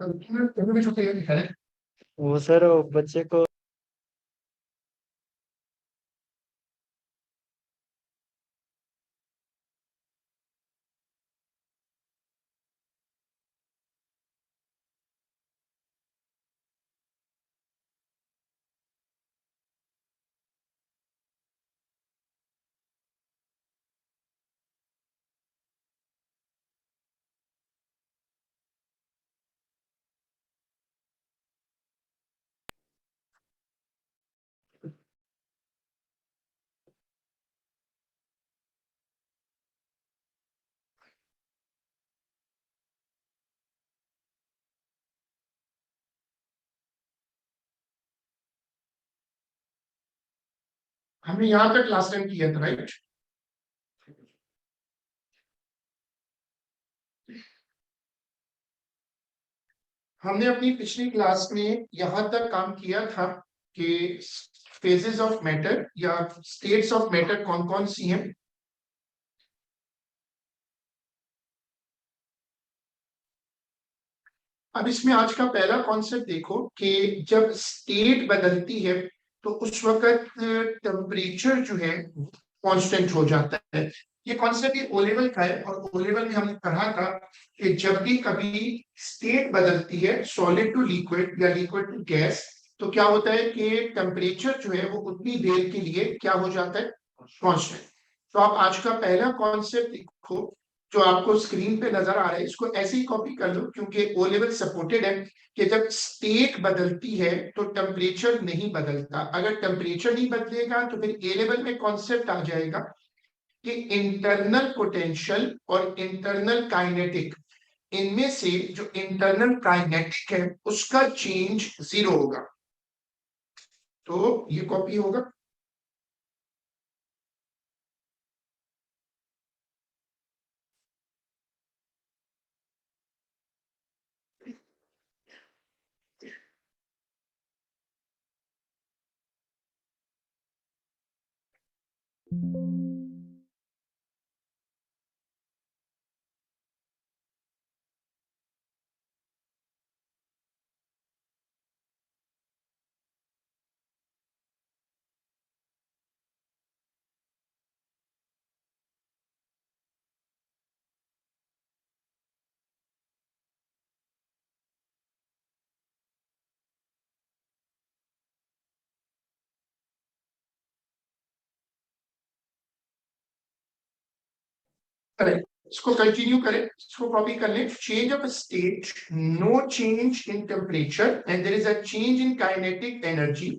तुम्हें भी छुट्टी है। वो सर वो बच्चे को हमने यहाँ तक लास्ट टाइम किया था, राइट? हमने अपनी पिछली क्लास में यहाँ तक काम किया था कि फेजेस ऑफ मैटर या स्टेट्स ऑफ मैटर कौन कौन सी हैं। अब इसमें आज का पहला कॉन्सेप्ट देखो कि जब स्टेट बदलती है तो उस वक्त टेम्परेचर जो है कांस्टेंट हो जाता है। ये कॉन्सेप्ट ये ओ लेवल का है और ओ लेवल में हमने पढ़ा था कि जब भी कभी स्टेट बदलती है सॉलिड टू लिक्विड या लिक्विड टू गैस, तो क्या होता है कि टेम्परेचर जो है वो उतनी देर के लिए क्या हो जाता है, कांस्टेंट। तो आप आज का पहला कॉन्सेप्ट देखो जो आपको स्क्रीन पे नजर आ रहा है, इसको ऐसे ही कॉपी कर लो क्योंकि ओ लेवल सपोर्टेड है कि जब स्टेट बदलती है तो टेम्परेचर नहीं बदलता। अगर टेम्परेचर नहीं बदलेगा तो फिर ए लेवल में कॉन्सेप्ट आ जाएगा कि इंटरनल पोटेंशियल और इंटरनल काइनेटिक, इनमें से जो इंटरनल काइनेटिक है उसका चेंज जीरो होगा। तो ये कॉपी होगा। करें, इसको कंटिन्यू करें, इसको कॉपी कर लें। Change of state, no change in temperature and there is a change in kinetic energy.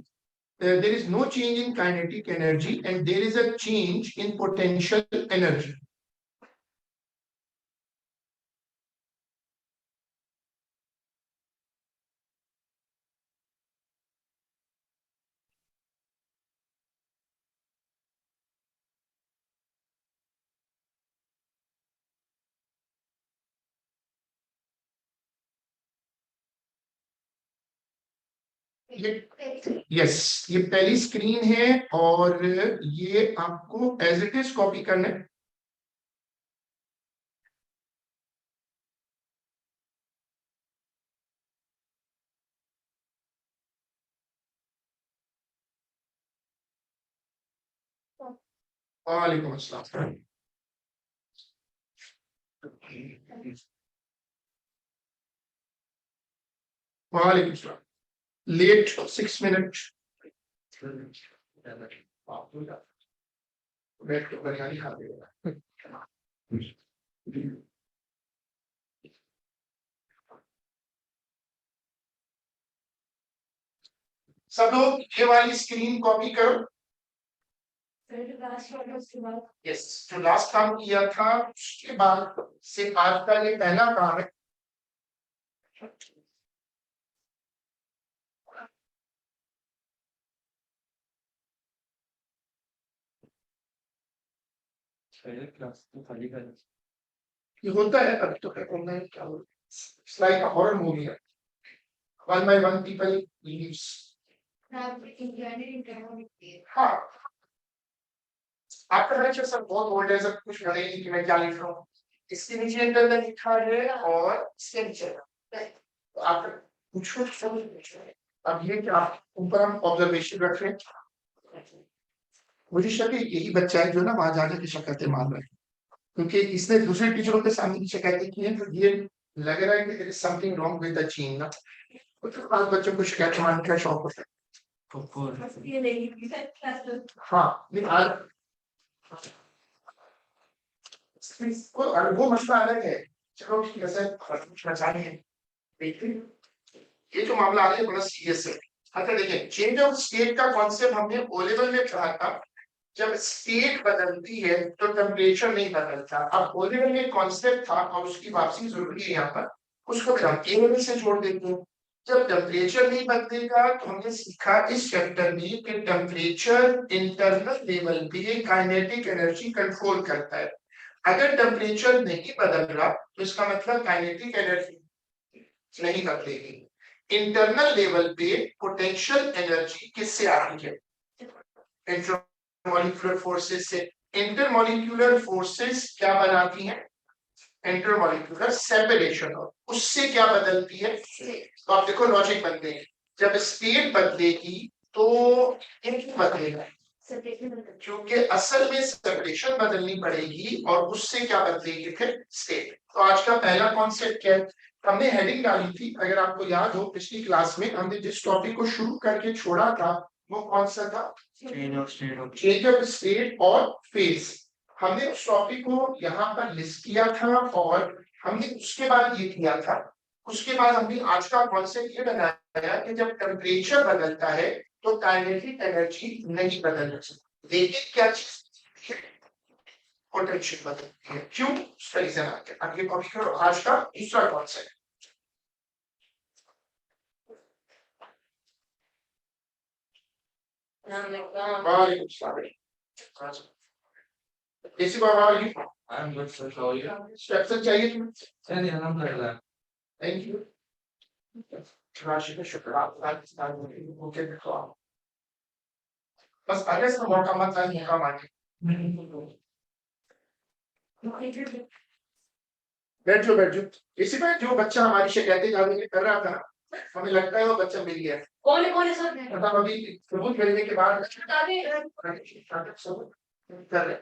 There is no change in kinetic energy and there is a change in potential energy. Yes, ये पहली screen है और ये आपको as it is copy करना है। वालेकुम अस्सलाम। वालेकुम अस्सलाम। Late 6 minute. बैठ के बिरयानी खा लेगा। सब लोग ये वाली स्क्रीन कॉपी करो। यस, जो लास्ट काम किया था उसके बाद से आज का ये पहला काम है। ये होता है अभी तो ऑनलाइन क्या हो, लाइक अ हॉरर मूवी है। One by one people leaves. हाँ, आपका लेक्चर सर बहुत ओल्ड है, सब कुछ पता ही नहीं कि मैं क्या लिख रहा हूँ। इसके नीचे अंदर लिखा है और इसके नीचे तो आप पूछो सब पूछो। अब ये कि आप ऊपर हम ऑब्जर्वेशन रख रहे हैं। मुझे शक है यही बच्चा है जो ना वहां जाकर की शिकायतें मान रहा है, क्योंकि इसने दूसरे टीचरों के सामने की शिकायतें की हैं, तो ये लग रहा है कि there is something wrong with the चीन ना। कुछ खास बच्चों को शिकायत मानने का शौक होता है। हाँ, नहीं आज वो मसला अलग है। चलो ठीक है सर, पूछना चाहिए। देखिए, ये जो मामला आ रहा है बड़ा सीरियस है। अच्छा देखिए, चेंज ऑफ स्टेट का कॉन्सेप्ट हमने ओ लेवल में पढ़ा था। जब स्टेट बदलती है तो टेम्परेचर नहीं बदलता। अब ओ लेवल में कॉन्सेप्ट था और उसकी वापसी जरूरी है यहाँ पर, उसको हम ए लेवल से जोड़ देते हैं। जब टेम्परेचर नहीं बदलेगा तो हमने सीखा इस चैप्टर में कि टेम्परेचर इंटरनल लेवल पे काइनेटिक एनर्जी कंट्रोल करता है। अगर टेम्परेचर नहीं बदल रहा तो इसका मतलब काइनेटिक एनर्जी नहीं बदलेगी। इंटरनल लेवल पे पोटेंशियल एनर्जी किससे आ रही है? इंटरमॉलिक्यूलर फोर्सेस से। इंटरमॉलिक्यूलर फोर्सेस क्या बनाती हैं? Intermolecular separation. और उससे क्या बदलती है? तो आप देखो लॉजिक बनते हैं, जब स्पीड बदलेगी तो इनकी बदलेगा, क्योंकि असल में सेपरेशन बदलनी पड़ेगी और उससे क्या बदलेगी फिर? स्टेट। तो आज का पहला कॉन्सेप्ट क्या है? हमने हेडिंग डाली थी, अगर आपको याद हो पिछली क्लास में हमने जिस टॉपिक को शुरू करके छोड़ा था वो कौन सा था? चेंज ऑफ स्टेट और फेज। हमने उस टॉपिक को यहाँ पर लिस्ट किया था और हमने उसके बाद ये किया था। उसके बाद हमने आज का कॉन्सेप्ट ये बनाया कि जब टेम्परेचर बदलता है तो काइनेटिक एनर्जी नहीं बदल सकती, लेकिन क्या चीज? पोटेंशियल बदलती है। क्यों? उसका रीजन आगे आगे कॉपी करो। आज का दूसरा कॉन्सेप्ट। वालेकुम सलाम। कैसी बात आ रही है? I'm good, sir. How are you? Steps चाहिए तुम्हें? नहीं, alhamdulillah. Thank you. राशि का शुक्र, आप पाकिस्तान में भूखे देखो आप। बस आगे से मौका मत आए, मौका मांगे। बैठ जाओ बैठ जाओ। इसी में जो बच्चा हमारी शिकायतें जाने के कर रहा था, हमें लगता है वो बच्चा मिल गया। कौन है सर? मतलब अभी सबूत मिलने के बाद सबूत कर रहे।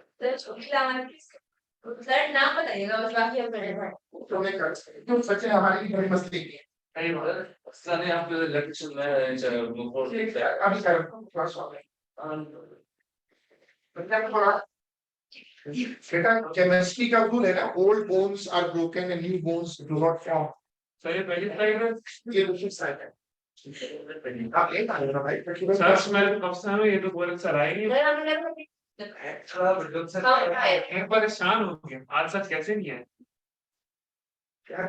सर नाम बताइएगा, बस बाकी हम करेंगे। तो मैं कर सकती हूँ, बच्चे हमारी भी बड़ी मस्ती की है। नहीं मतलब सर ने आपको लेक्चर में अभी कर क्लास में मतलब थोड़ा बेटा केमिस्ट्री का रूल है ना, old bonds are broken and new bonds do not form. तो ये पहली स्लाइड है, ये दूसरी स्लाइड है। आप एक आए ना भाई, सर मैं कब से हूं, ये तो बोल सर आए नहीं। थोड़ा मतलब सर एक परेशान हो गया, आज सच कैसे नहीं है क्या?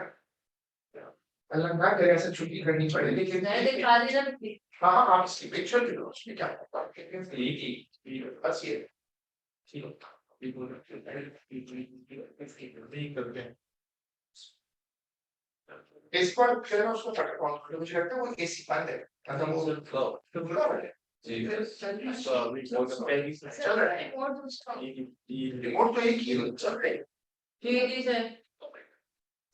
अल्लाह ना करे ऐसे छुट्टी करनी पड़े, लेकिन हाँ हाँ आप इसकी पिक्चर भी लो, उसमें क्या बस ये ठीक है। इसको फिर मैं उसको फटाफट ऑन कर, मुझे लगता है वो एसी बंद है, मतलब वो खुला है। चल रहा है रिमोट तो एक ही है, चल रहा है।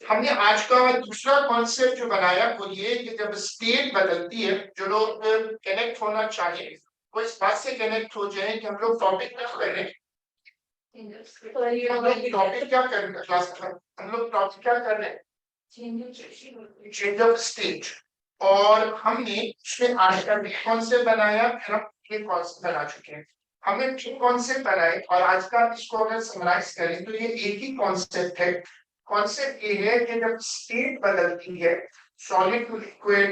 हमने आज का दूसरा कॉन्सेप्ट जो बनाया वो ये कि जब स्टेट बदलती है, जो लोग कनेक्ट होना चाहिए वो इस बात से कनेक्ट हो जाए कि हम लोग टॉपिक क्या कर रहे हैं, हम लोग टॉपिक क्या कर रहे हैं क्लास में, हम लोग टॉपिक क्या कर रहे हैं, चेंज ऑफ स्टेट। और हमने उसमें आज का कॉन्सेप्ट बनाया, फिर हम ये कॉन्सेप्ट बना चुके हैं। हमने तीन कॉन्सेप्ट बनाए और आज का इसको अगर समराइज करें तो ये एक ही कॉन्सेप्ट है। कॉन्सेप्ट ये है कि जब स्टेट बदलती है, solid to liquid,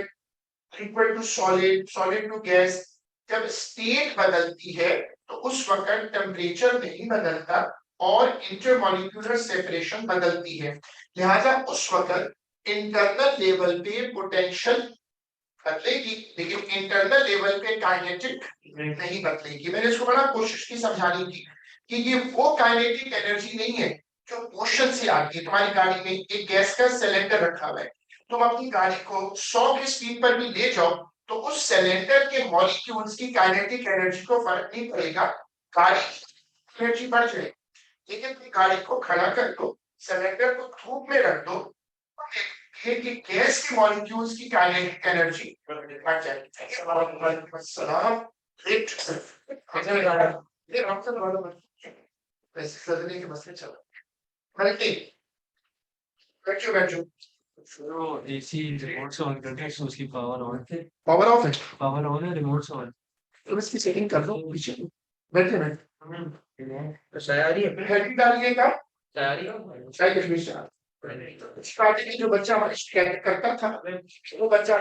liquid to solid, solid to gas, जब स्टेट बदलती है तो उस वक्त टेम्परेचर नहीं बदलता और इंटरमॉलिक्यूलर सेपरेशन बदलती है। लिहाजा उस वक्त इंटरनल लेवल पे पोटेंशियल बदलेगी, लेकिन इंटरनल लेवल पे काइनेटिक नहीं बदलेगी। मैंने इसको बड़ा कोशिश की समझाने की कि ये वो काइनेटिक एनर्जी नहीं है जो मोशन से आती है। तुम्हारी गाड़ी में एक गैस का सिलेंडर रखा हुआ है, तुम अपनी गाड़ी को 100 की स्पीड पर भी ले जाओ तो उस सिलेंडर के मॉलिक्यूल्स की काइनेटिक एनर्जी को फर्क नहीं पड़ेगा, गाड़ी एनर्जी बढ़ जाएगी। लेकिन तुम गाड़ी को खड़ा कर दो, सिलेंडर को धूप में रख दो, कि गैस के मॉलिक्यूल्स की काइनेटिक एनर्जी बढ़ जाएगी। सलाम वैसे सदने के मसले चल रहे हैं। बैठो बैठो, तो एसी रिमोट से ऑन करके उसकी पावर ऑन है, पावर ऑफ है, पावर ऑन है, रिमोट से ऑन। तो इसकी सेटिंग कर दो पीछे बैठे बैठे। तो तैयारी है, हेडिंग डालिए का तैयारी है। चाय कश्मीर से स्टार्टिंग में जो बच्चा हमारा शिकायत करता था वो बच्चा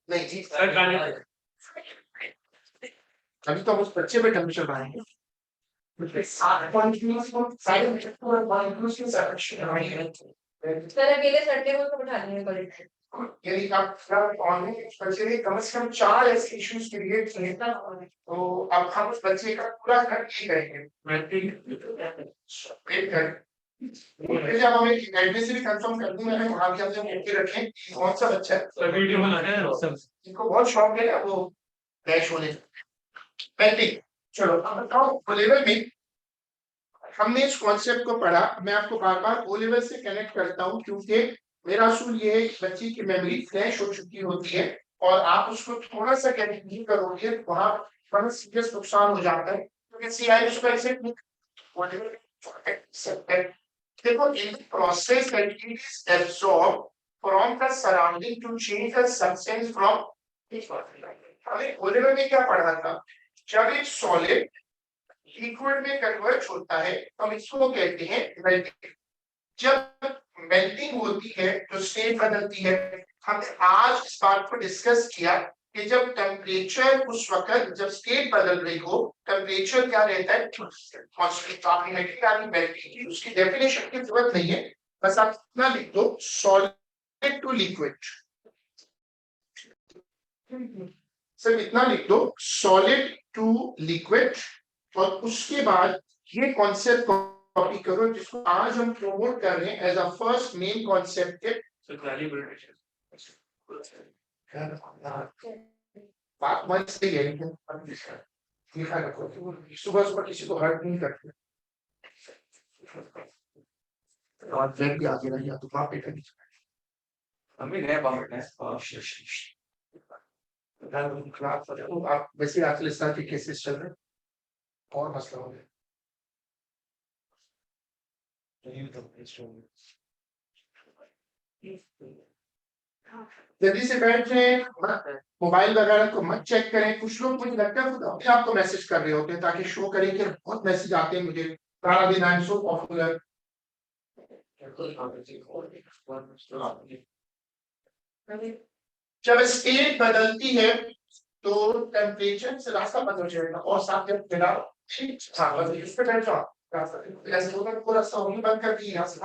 नहीं जी अभी तो हम उस बच्चे पे टेम्परेचर बढ़ाएंगे। सर अकेले सटने को तो बैठा लेंगे कॉलेज में। यदि आप ऑन उस बच्चे ने कम से कम 4 ऐसे इश्यूज क्रिएट किए तो अब हम उस बच्चे का पूरा घर नहीं करेंगे। फिर जब हमें एड्रेस भी कंफर्म कर दूं, मैंने वहां भी हमने लिख रखे कौन सा बच्चा है, वीडियो बना रहे हैं सब, जिनको बहुत शौक है वो डैश होने पेंटिंग। चलो अब बताओ ओ लेवल में हमने इस कॉन्सेप्ट को पढ़ा। मैं आपको बार बार ओ लेवल से कनेक्ट करता हूँ क्योंकि मेरा असूल ये है कि बच्चे की मेमोरी फ्लैश हो चुकी होती है और आप उसको थोड़ा सा कनेक्ट नहीं करोगे वहां बड़ा सीरियस नुकसान हो जाता है, क्योंकि सीआई उसको ऐसे देखो in process that it is absorbed from the surrounding to change the substance from हमें ओ लेवल में क्या पढ़ा था, जब एक सॉलिड लिक्विड में कन्वर्ट होता है तो हम इसको कहते हैं मेल्टिंग। जब मेल्टिंग होती है तो स्टेट बदलती है। हमने आज इस बात को डिस्कस किया कि जब टेम्परेचर उस वक्त जब स्टेट बदल रही हो टेम्परेचर क्या रहता है कांस्टेंट। आपने मेल्टिंग की उसकी डेफिनेशन की जरूरत नहीं है, बस आप इतना लिख दो सॉलिड टू लिक्विड, सिर्फ इतना लिख दो सॉलिड टू लिक्विड। और उसके बाद ये कॉन्सेप्ट कॉपी करो जिसको आज हम प्रमोट कर रहे हैं as a first main concept है बात मन से है, लेकिन सुबह सुबह किसी को हर्ट नहीं करते और फ्रेंड भी आगे नहीं तो वहां पे करनी हमें नया पावर है। आप वैसे आजकल इस तरह के केसेस चल रहे हैं और मसला हो गया। जल्दी से बैठ जाए, मोबाइल वगैरह को मत चेक करें। कुछ लोग मुझे लगता है खुद अपने आप को मैसेज कर रहे होते हैं ताकि शो करें कि बहुत मैसेज आते हैं मुझे सारा दिन, आई एम सो पॉपुलर। जब स्टेट बदलती है तो टेम्परेचर से रास्ता बंद हो जाएगा और साथ में बिना इस पे बैठ जाओ ऐसे होगा पूरा साउंड बंद कर दी यहाँ से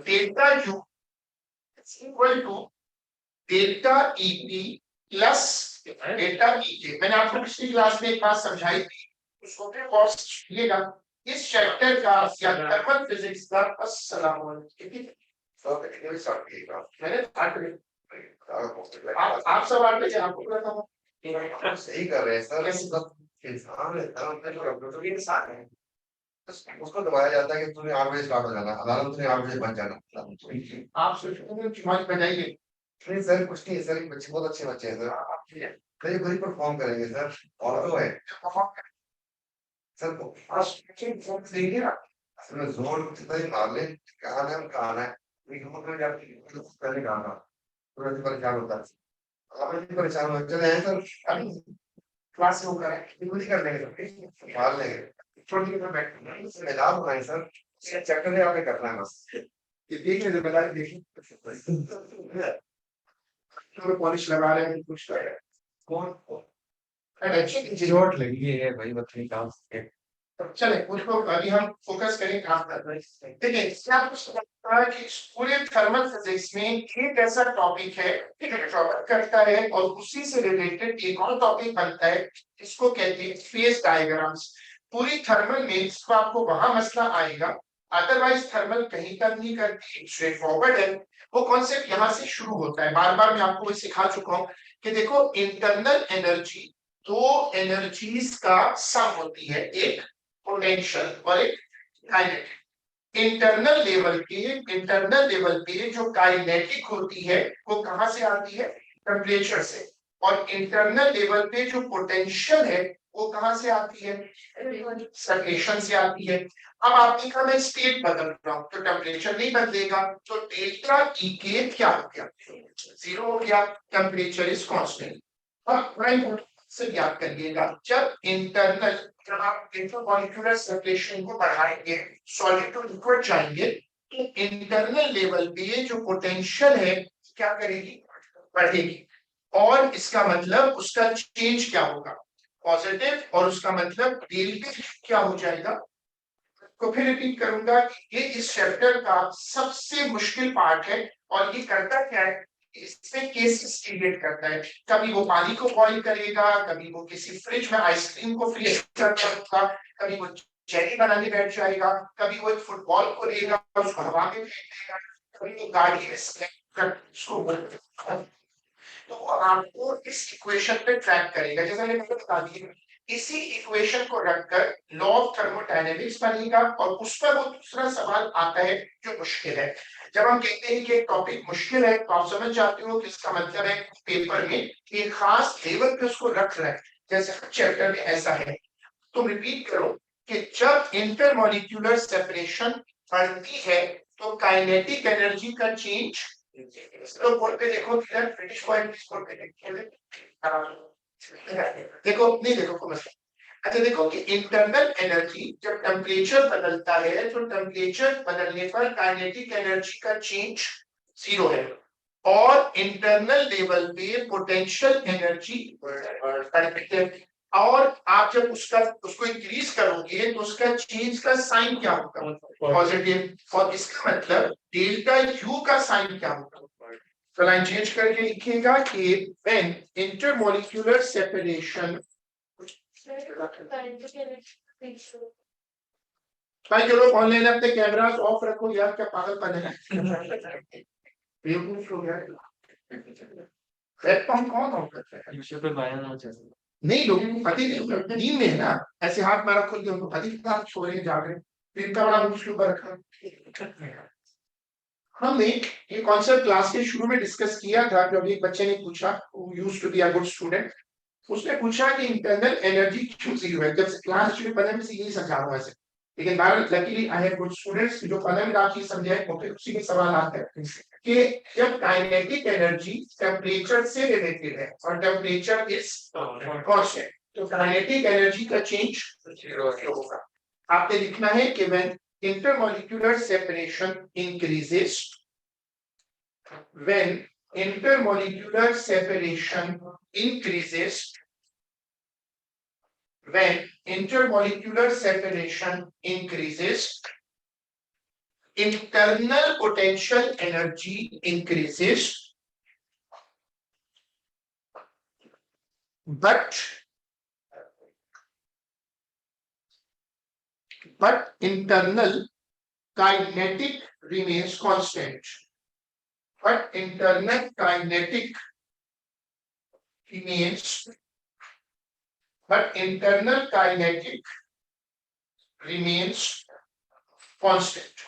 delta U equal to delta E P plus delta E K. मैंने आपको पिछली क्लास में एक बात समझाई थी, उसको फिर गौर से सुनिएगा। इस चैप्टर का या थर्मल फिजिक्स का अस्सलाम वालेकुम। मैंने आप सब आठ बजे आपको रखा हूँ। सही कर रहे हैं सर, सब इंसान है, कंप्यूटर के इंसान है। उसको दबाया जाता है कि तुम्हें 8 बजे स्टार्ट हो जाना, अलार्म तुम्हें 8 बजे बज जाना। आप सोचते हैं कि मौज बनाइए। नहीं सर, कुछ नहीं सर, बच्चे बहुत अच्छे बच्चे हैं सर, कई बुरी परफॉर्म करेंगे सर। और तो है सर, असल में जोर कितना ही मार ले, कहाँ है हम कहाँ है, पहले कहा था, तुरंत परेशान होता है। आप भी परेशान हो चले हैं सर, क्लास में होकर है कर लेंगे सर, मार लेंगे छोटी में बैठ मैदान बनाए सर, चक्कर में आपने करना है बस, ये देखिए जिम्मेदारी देखिए, पॉलिश लगा रहे हैं कुछ कर रहे हैं। कौन चोट लगी है भाई, बत्ती काम से। चले उसको अभी हम फोकस करें काम कर रहे हैं। देखिए इससे आपको समझ आता है कि पूरे थर्मल फिजिक्स में एक ऐसा टॉपिक है कवर करता है और उसी से रिलेटेड एक और टॉपिक बनता है जिसको कहते हैं फेज डायग्राम्स। पूरी थर्मल में इसको आपको वहां मसला आएगा, अदरवाइज थर्मल कहीं तक नहीं करती, स्ट्रेट फॉरवर्ड है। वो कॉन्सेप्ट यहाँ से शुरू होता है, बार बार मैं आपको सिखा चुका हूँ कि देखो इंटरनल एनर्जी दो एनर्जीज का सम होती है, एक पोटेंशियल और एक काइनेटिक। इंटरनल लेवल पे जो काइनेटिक होती है वो कहां से आती है, टेम्परेचर से, और इंटरनल लेवल पे जो पोटेंशियल है वो कहां से आती है, सर्कुलेशन से आती है। अब आप देखा मैं स्टेट बदल रहा हूं तो टेम्परेचर नहीं बदलेगा, तो डेल्टा ई के क्या हो गया, 0 हो गया, टेम्परेचर इज कांस्टेंट। अब से याद करिएगा, जब आप इंटरमॉलिक्यूलर सर्कुलेशन को बढ़ाएंगे, सॉलिड टू लिक्विड जाएंगे, तो इंटरनल लेवल पे जो पोटेंशियल है क्या करेगी, बढ़ेगी। और इसका मतलब उसका चेंज क्या होगा, पॉजिटिव, और उसका मतलब डेल्टा क्या हो जाएगा। तो फिर रिपीट करूंगा कि ये इस चैप्टर का सबसे मुश्किल पार्ट है, और ये करता क्या है, इसमें केसेस क्रिएट करता है। कभी वो पानी को बॉईल करेगा, कभी वो किसी फ्रिज में आइसक्रीम को फ्रीज करेगा, कभी वो चेरी बनाने बैठ जाएगा, कभी वो एक फुटबॉल को लेगा उसको हवा में फेंक देगा, कभी वो गाड़ी में तो वो आपको इस इक्वेशन पे ट्रैक करेगा। जैसा मैंने बता दिया, इसी इक्वेशन को रखकर लॉ ऑफ थर्मोडायनेमिक्स बनेगा, और उस पर वो दूसरा सवाल आता है जो मुश्किल है। जब हम कहते हैं कि एक टॉपिक मुश्किल है तो आप समझ जाते हो कि इसका मतलब है पेपर में एक खास लेवल पे उसको रख रहा है, जैसे चैप्टर में ऐसा है। तो रिपीट करो कि जब इंटरमॉलिक्यूलर सेपरेशन बढ़ती है तो काइनेटिक एनर्जी का चेंज, तो बोर्ड पे देखो किधर ब्रिटिश पॉइंट स्कोर पे देखो, नहीं देखो को मसला। अच्छा देखो कि इंटरनल एनर्जी जब टेम्परेचर बदलता है तो टेम्परेचर बदलने पर काइनेटिक एनर्जी का चेंज 0 है, और इंटरनल लेवल पे पोटेंशियल एनर्जी बढ़ती है। और आप जब उसको इंक्रीज करोगे तो उसका चेंज का साइन क्या होगा, पॉजिटिव, और इसका मतलब डेल्टा यू का साइन क्या होगा। तो लाइन चेंज करके लिखिएगा कि व्हेन इंटरमॉलिक्यूलर सेपरेशन, भाई जो लोग ऑनलाइन अपने कैमरास ऑफ रखो यार, क्या पागलपन है, बेवकूफ हो गया। प्लेटफॉर्म कौन ऑफ करता है, यूट्यूब पे बायन हो जाएगा। नहीं लोग पति नींद में है ना, ऐसे हाथ मारा खुल के उनको पति के साथ सो रहे जाग रहे, फिर इतना बड़ा मुश्किल पर रखा। हमने ये कॉन्सेप्ट क्लास के शुरू में डिस्कस किया था, जब एक बच्चे ने पूछा, used to be a good student, उसने पूछा कि इंटरनल एनर्जी क्यों 0 है। जब क्लास शुरू पहले में से यही समझा रहा हूं ऐसे, लेकिन बार luckily I have good students जो पहले में आप चीज समझाए, तो फिर उसी के सवाल आते हैं कि जब काइनेटिक एनर्जी टेम्परेचर से रिलेटेड है और टेम्परेचर इज कांस्टेंट, तो काइनेटिक एनर्जी का चेंज 0 होगा। आपने लिखना है कि when intermolecular separation increases, when intermolecular separation increases, when intermolecular separation increases, internal potential energy increases, but internal kinetic remains constant. But internal kinetic remains, but internal kinetic remains constant.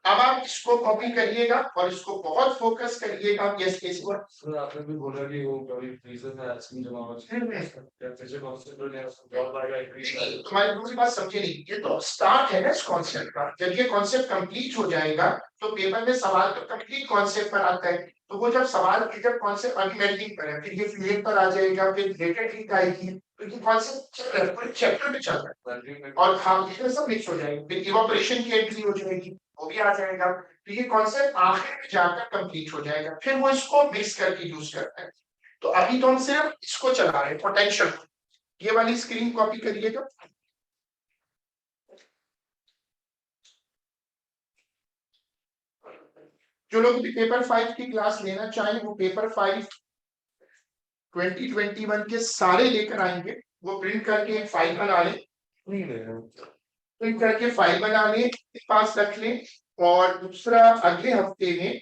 अब आप इसको copy करिएगा और इसको बहुत focus करिएगा। Yes case हुआ sir आपने भी बोला कि वो कभी फ्रीजर है आइसक्रीम जमा हो या फिर कॉन्सेप्ट है जॉब आएगा इंक्रीज तुम्हारी दूसरी बात समझे नहीं, ये तो स्टार्ट है ना इस कॉन्सेप्ट का। जब ये कॉन्सेप्ट कंप्लीट हो जाएगा तो पेपर में सवाल तो कंप्लीट कॉन्सेप्ट पर आता है, तो वो जब सवाल जब कॉन्सेप्ट आर्गुमेंटिंग पर है, फिर ये फीलिंग पर आ जाएगा, फिर रिलेटेड हीट आएगी, तो ये कॉन्सेप्ट चल रहा है, पूरे चैप्टर में चल रहा है। और हाँ, इसमें सब मिक्स हो जाएगा, फिर इवोपरेशन की एंट्री हो जाएगी, वो भी आ जाएगा। तो ये कॉन्सेप्ट आखिर में जाकर कंप्लीट हो जाएगा, फिर वो इसको मिक्स करके यूज करता है। तो अभी तो हम सिर्फ इसको चला रहे हैं, पोटेंशियल। ये वाली स्क्रीन कॉपी करिएगा। जो लोग भी पेपर 5 की क्लास लेना चाहें वो पेपर 5 2021 के सारे लेकर आएंगे, वो प्रिंट करके एक फाइल बना लें, प्रिंट करके फाइल बना लें, पास रख लें। और दूसरा अगले हफ्ते में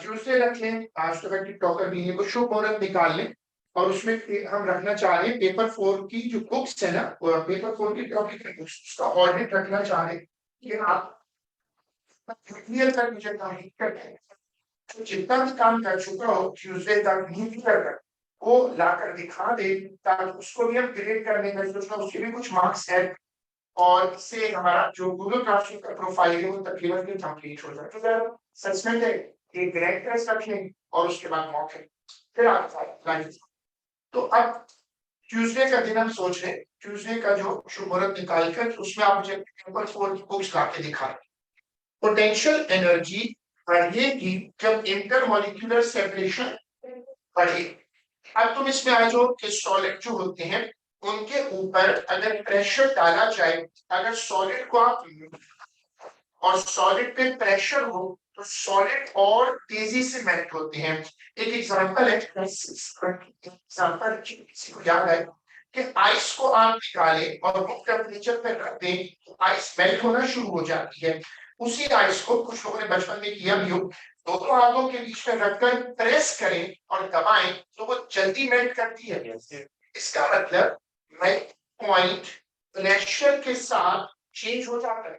ट्यूसडे रख लें, आज तक की टॉकर भी है वो शुभ मुहूर्त निकाल लें। और उसमें हम रखना चाह रहे हैं पेपर 4 की जो बुक्स है ना, पेपर 4 की टॉपिक है उसका ऑडिट रखना चाह रहे हैं कि आप क्लियर कर मुझे तो जितना भी काम कर चुका हो ट्यूसडे तक नहीं क्लियर कर वो लाकर दिखा दे, ताकि उसको भी हम ग्रेड करने का सोचना, उसके भी कुछ मार्क्स ऐड, और इससे हमारा जो गूगल क्लासरूम का प्रोफाइल है वो तकरीबन कंप्लीट हो जाए। तो यार सस्पेंड है, एक ग्रेड टेस्ट रख लें और उसके बाद मॉक है, फिर आगे। तो अब ट्यूसडे का दिन हम सोच रहे हैं, ट्यूसडे का जो शुभ मुहूर्त निकाल कर उसमें आप मुझे पेपर 4 की बुक्स ला के दिखा। पोटेंशियल एनर्जी बढ़ेगी जब इंटरमॉलिक्यूलर सेपरेशन बढ़े। अब तुम इसमें आ जाओ कि सॉलिड जो होते हैं उनके ऊपर अगर प्रेशर डाला जाए, अगर सॉलिड को आप और सॉलिड पे प्रेशर हो तो सॉलिड और तेजी से मेल्ट होते हैं। एक एग्जांपल है, एग्जांपल किसी को याद है कि आइस को आप निकालें और रूम टेम्परेचर पे रख दें तो आइस मेल्ट होना शुरू हो जाती है। उसी आइस को कुछ लोगों ने बचपन में किया भी हो, दोनों हाथों के बीच में रखकर प्रेस करें और दबाएं तो वो जल्दी मेल्ट करती है। इसका मतलब मेल्ट पॉइंट प्रेशर के साथ चेंज हो जाता है।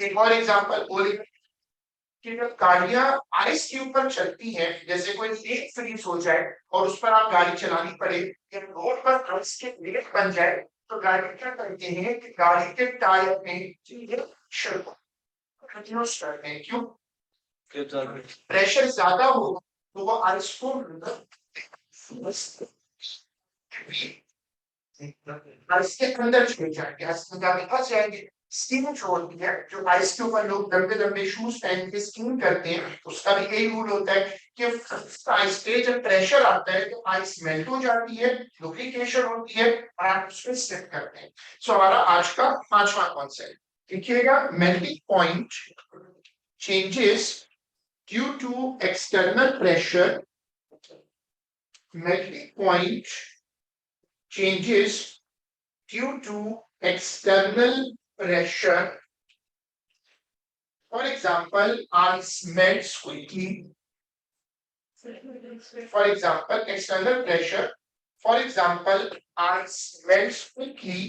एक और एग्जांपल बोले कि जब गाड़ियां आइस के ऊपर चलती हैं, जैसे कोई लेक फ्रीज हो जाए और उस पर आप गाड़ी चलानी पड़े या रोड पर आइस के लेक बन जाए, तो गाड़ी क्या करते हैं कि गाड़ी के टायर में कंटिन्यूस करते हैं। क्यों? प्रेशर ज्यादा हो तो वो आइस को आइस के अंदर छूट जाएंगे, आइस में जाके फंस जाएंगे। स्कीम छोड़ती है, जो आइस के ऊपर लोग लंबे लंबे शूज पहन के स्कीम करते हैं, उसका भी यही रूल होता है कि आइस पे जब प्रेशर आता है तो आइस मेल्ट हो जाती है, लुब्रिकेशन होती है और आप उसमें स्टेप करते हैं। सो हमारा आज का 5वां कॉन्सेप्ट देखिएगा, melting point changes due to external pressure. Melting point changes due to external pressure. For example, ice melts quickly. For example, external pressure. For example, ice melts quickly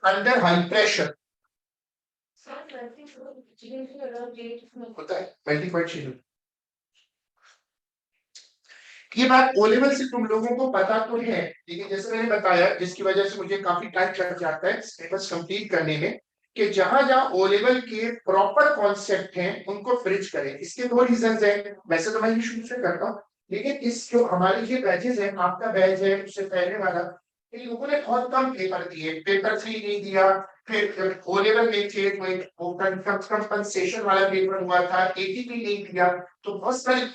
under high pressure. होता है melting point change। ये बात O level से तुम लोगों को पता तो है, लेकिन जैसे मैंने बताया जिसकी वजह से मुझे काफी टाइम लग जाता है सिलेबस कंप्लीट करने में, कि जहां जहां ओ लेवल के प्रॉपर कॉन्सेप्ट हैं उनको फ्रिज करें। इसके दो रीजंस हैं, वैसे तो मैं ये शुरू से करता हूँ, लेकिन इस जो हमारे ये बैचेस हैं, आपका बैच है उससे पहले वाला, इन लोगों ने बहुत कम पेपर दिए, पेपर 3 नहीं दिया, फिर ओ लेवल में थे वो कंपनसेशन वाला पेपर हुआ था, एटीपी नहीं दिया, तो बहुत सारे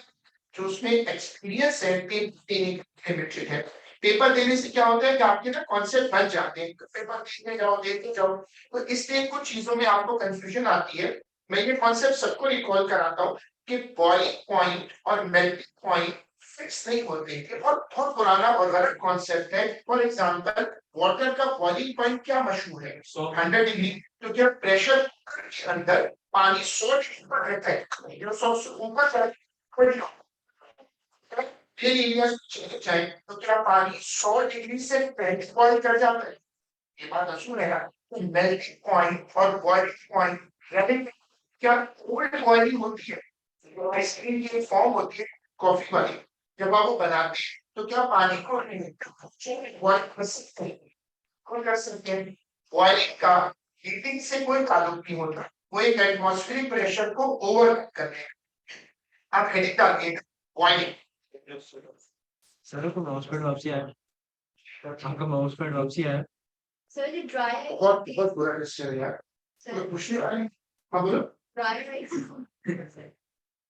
जो उसमें एक्सपीरियंस है लिमिटेड है। पेपर देने से क्या होता है कि आपके ना कॉन्सेप्ट बन जाते हैं, पेपर देखने जाओ देखते जाओ, तो इसलिए कुछ चीजों में आपको कंफ्यूजन आती है। मैं ये कॉन्सेप्ट सबको रिकॉल कराता हूँ कि बॉइलिंग पॉइंट और मेल्टिंग पॉइंट फिक्स नहीं होते, ये बहुत बहुत पुराना और गलत कॉन्सेप्ट है। फॉर एग्जांपल वाटर का बॉइलिंग पॉइंट क्या मशहूर है? 100 डिग्री। तो क्या प्रेशर के अंदर पानी 100 डिग्री पर रहता है, जो 100 से ऊपर जाए फिर एरिया चेंज जाए तो क्या पानी 100 डिग्री से पहले बॉइल कर जाता है? ये बात असूल है ना, मेल्टिंग पॉइंट और बॉइलिंग पॉइंट क्या कोल्ड बॉइलिंग होती है, जो आइसक्रीम की फॉर्म होती है कॉफी वाली, जब आप वो बनाते हैं तो क्या पानी को बॉइल कर सकते हैं? कौन कर सकते हैं? बॉइलिंग का हीटिंग से कोई ताल्लुक नहीं होता, वो एक एटमॉस्फेरिक प्रेशर को ओवर कर रहे हैं। आप हेडिंग डालिए बॉइलिंग। सर को माउस पैड वापसी आया, आपका माउस पैड वापसी आया। सर ये ड्राई है, बहुत बहुत बुरा क्वेश्चन है यार, सर पूछ नहीं रहा है। हाँ बोलो। ड्राई राइस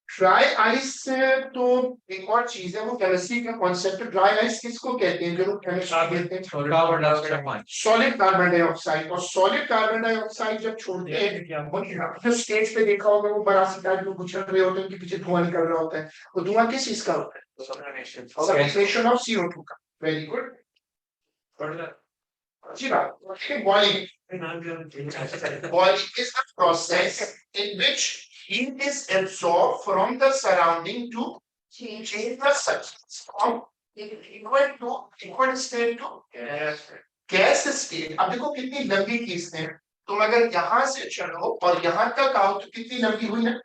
ड्राई आइस से तो एक और चीज है, वो केमिस्ट्री का कॉन्सेप्ट। ड्राई आइस किसको कहते हैं? जो लोग केमिस्ट्री कहते हैं carbon dioxide solid carbon dioxide. और सॉलिड कार्बन डाइऑक्साइड जब छोड़ते हैं, वो जो स्टेज पे देखा होगा वो बरासी टाइप में गुजर रहे होते हैं, उनके पीछे धुआं निकल रहा होता है, वो धुआं किस चीज का होता है? सबस्टेशन ऑफ CO2 का। वेरी गुड, अच्छी बात। Boiling Boiling is the process in which heat is absorbed from the surrounding to change the substance from liquid state to gas state। अब देखो कितनी लंबी केस है, तुम अगर यहाँ से चलो और यहाँ तक आओ तो कितनी लंबी हुई ना,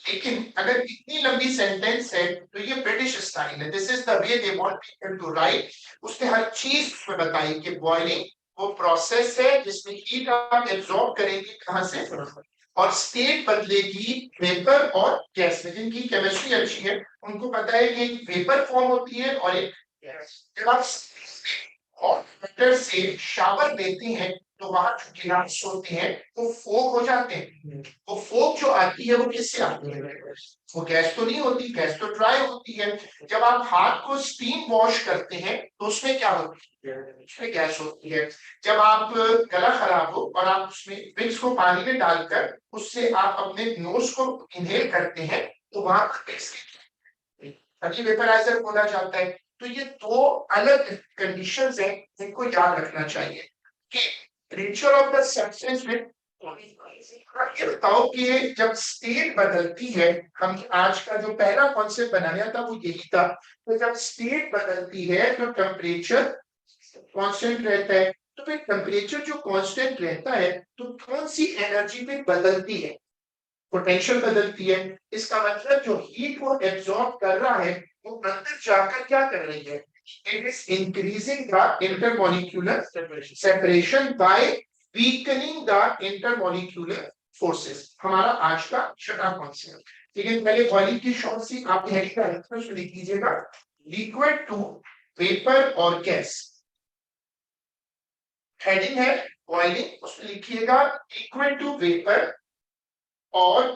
लेकिन अगर इतनी लंबी सेंटेंस है तो ये ब्रिटिश स्टाइल है, this is the way they want people to write. उसने हर चीज उसमें बताई कि बॉइलिंग वो प्रोसेस है जिसमें हीट आप एब्जॉर्ब करेंगे कहां से, और स्टेट बदलेगी वेपर और गैस में। जिनकी केमिस्ट्री अच्छी है उनको पता है कि एक वेपर फॉर्म होती है और एक गैस। जब आप वाटर से शावर लेते हैं तो वहां जो गिलास होते हैं वो फोक हो जाते हैं, वो फोक जो आती है वो किससे आती है? वो गैस तो नहीं होती, गैस तो ड्राई होती है। जब आप हाथ को स्टीम वॉश करते हैं तो उसमें क्या होती है? उसमें गैस होती है। जब आप गला खराब हो और आप उसमें विक्स को पानी में डालकर उससे आप अपने नोज को इनहेल करते हैं तो वहां वेपराइजर बोला जाता है। तो ये दो अलग कंडीशंस हैं जिनको याद रखना चाहिए कि नेचर ऑफ द सब्सटेंस में। ये बताओ कि जब स्टेट बदलती है, हम आज का जो पहला कॉन्सेप्ट बनाया था वो यही था, तो जब स्टेट बदलती है तो टेम्परेचर कांस्टेंट रहता है। तो फिर टेम्परेचर जो कांस्टेंट रहता है तो कौन सी एनर्जी पे बदलती है? पोटेंशियल बदलती है। इसका मतलब जो हीट को एब्जॉर्ब कर रहा है वो अंदर जाकर क्या कर रही है? It is increasing the intermolecular separation by weakening the intermolecular forces. हमारा आज का छठा कॉन्सेप्ट। लेकिन पहले बॉइलिंग की शॉर्ट सी आप हेडिंग का आंसर लिख लीजिएगा, लिक्विड टू वेपर और गैस। हेडिंग है बॉइलिंग, उसमें लिखिएगा लिक्विड टू वेपर और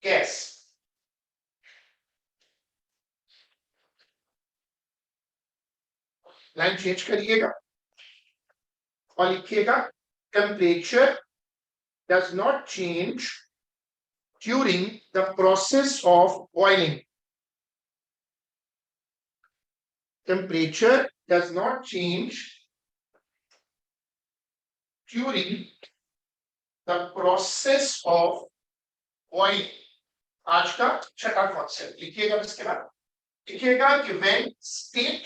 गैस। लाइन चेंज करिएगा और लिखिएगा temperature does not change during the process of boiling. Temperature does not change during the process of boiling. आज का छठा कॉन्सेप्ट लिखिएगा। इसके बाद लिखिएगा कि when state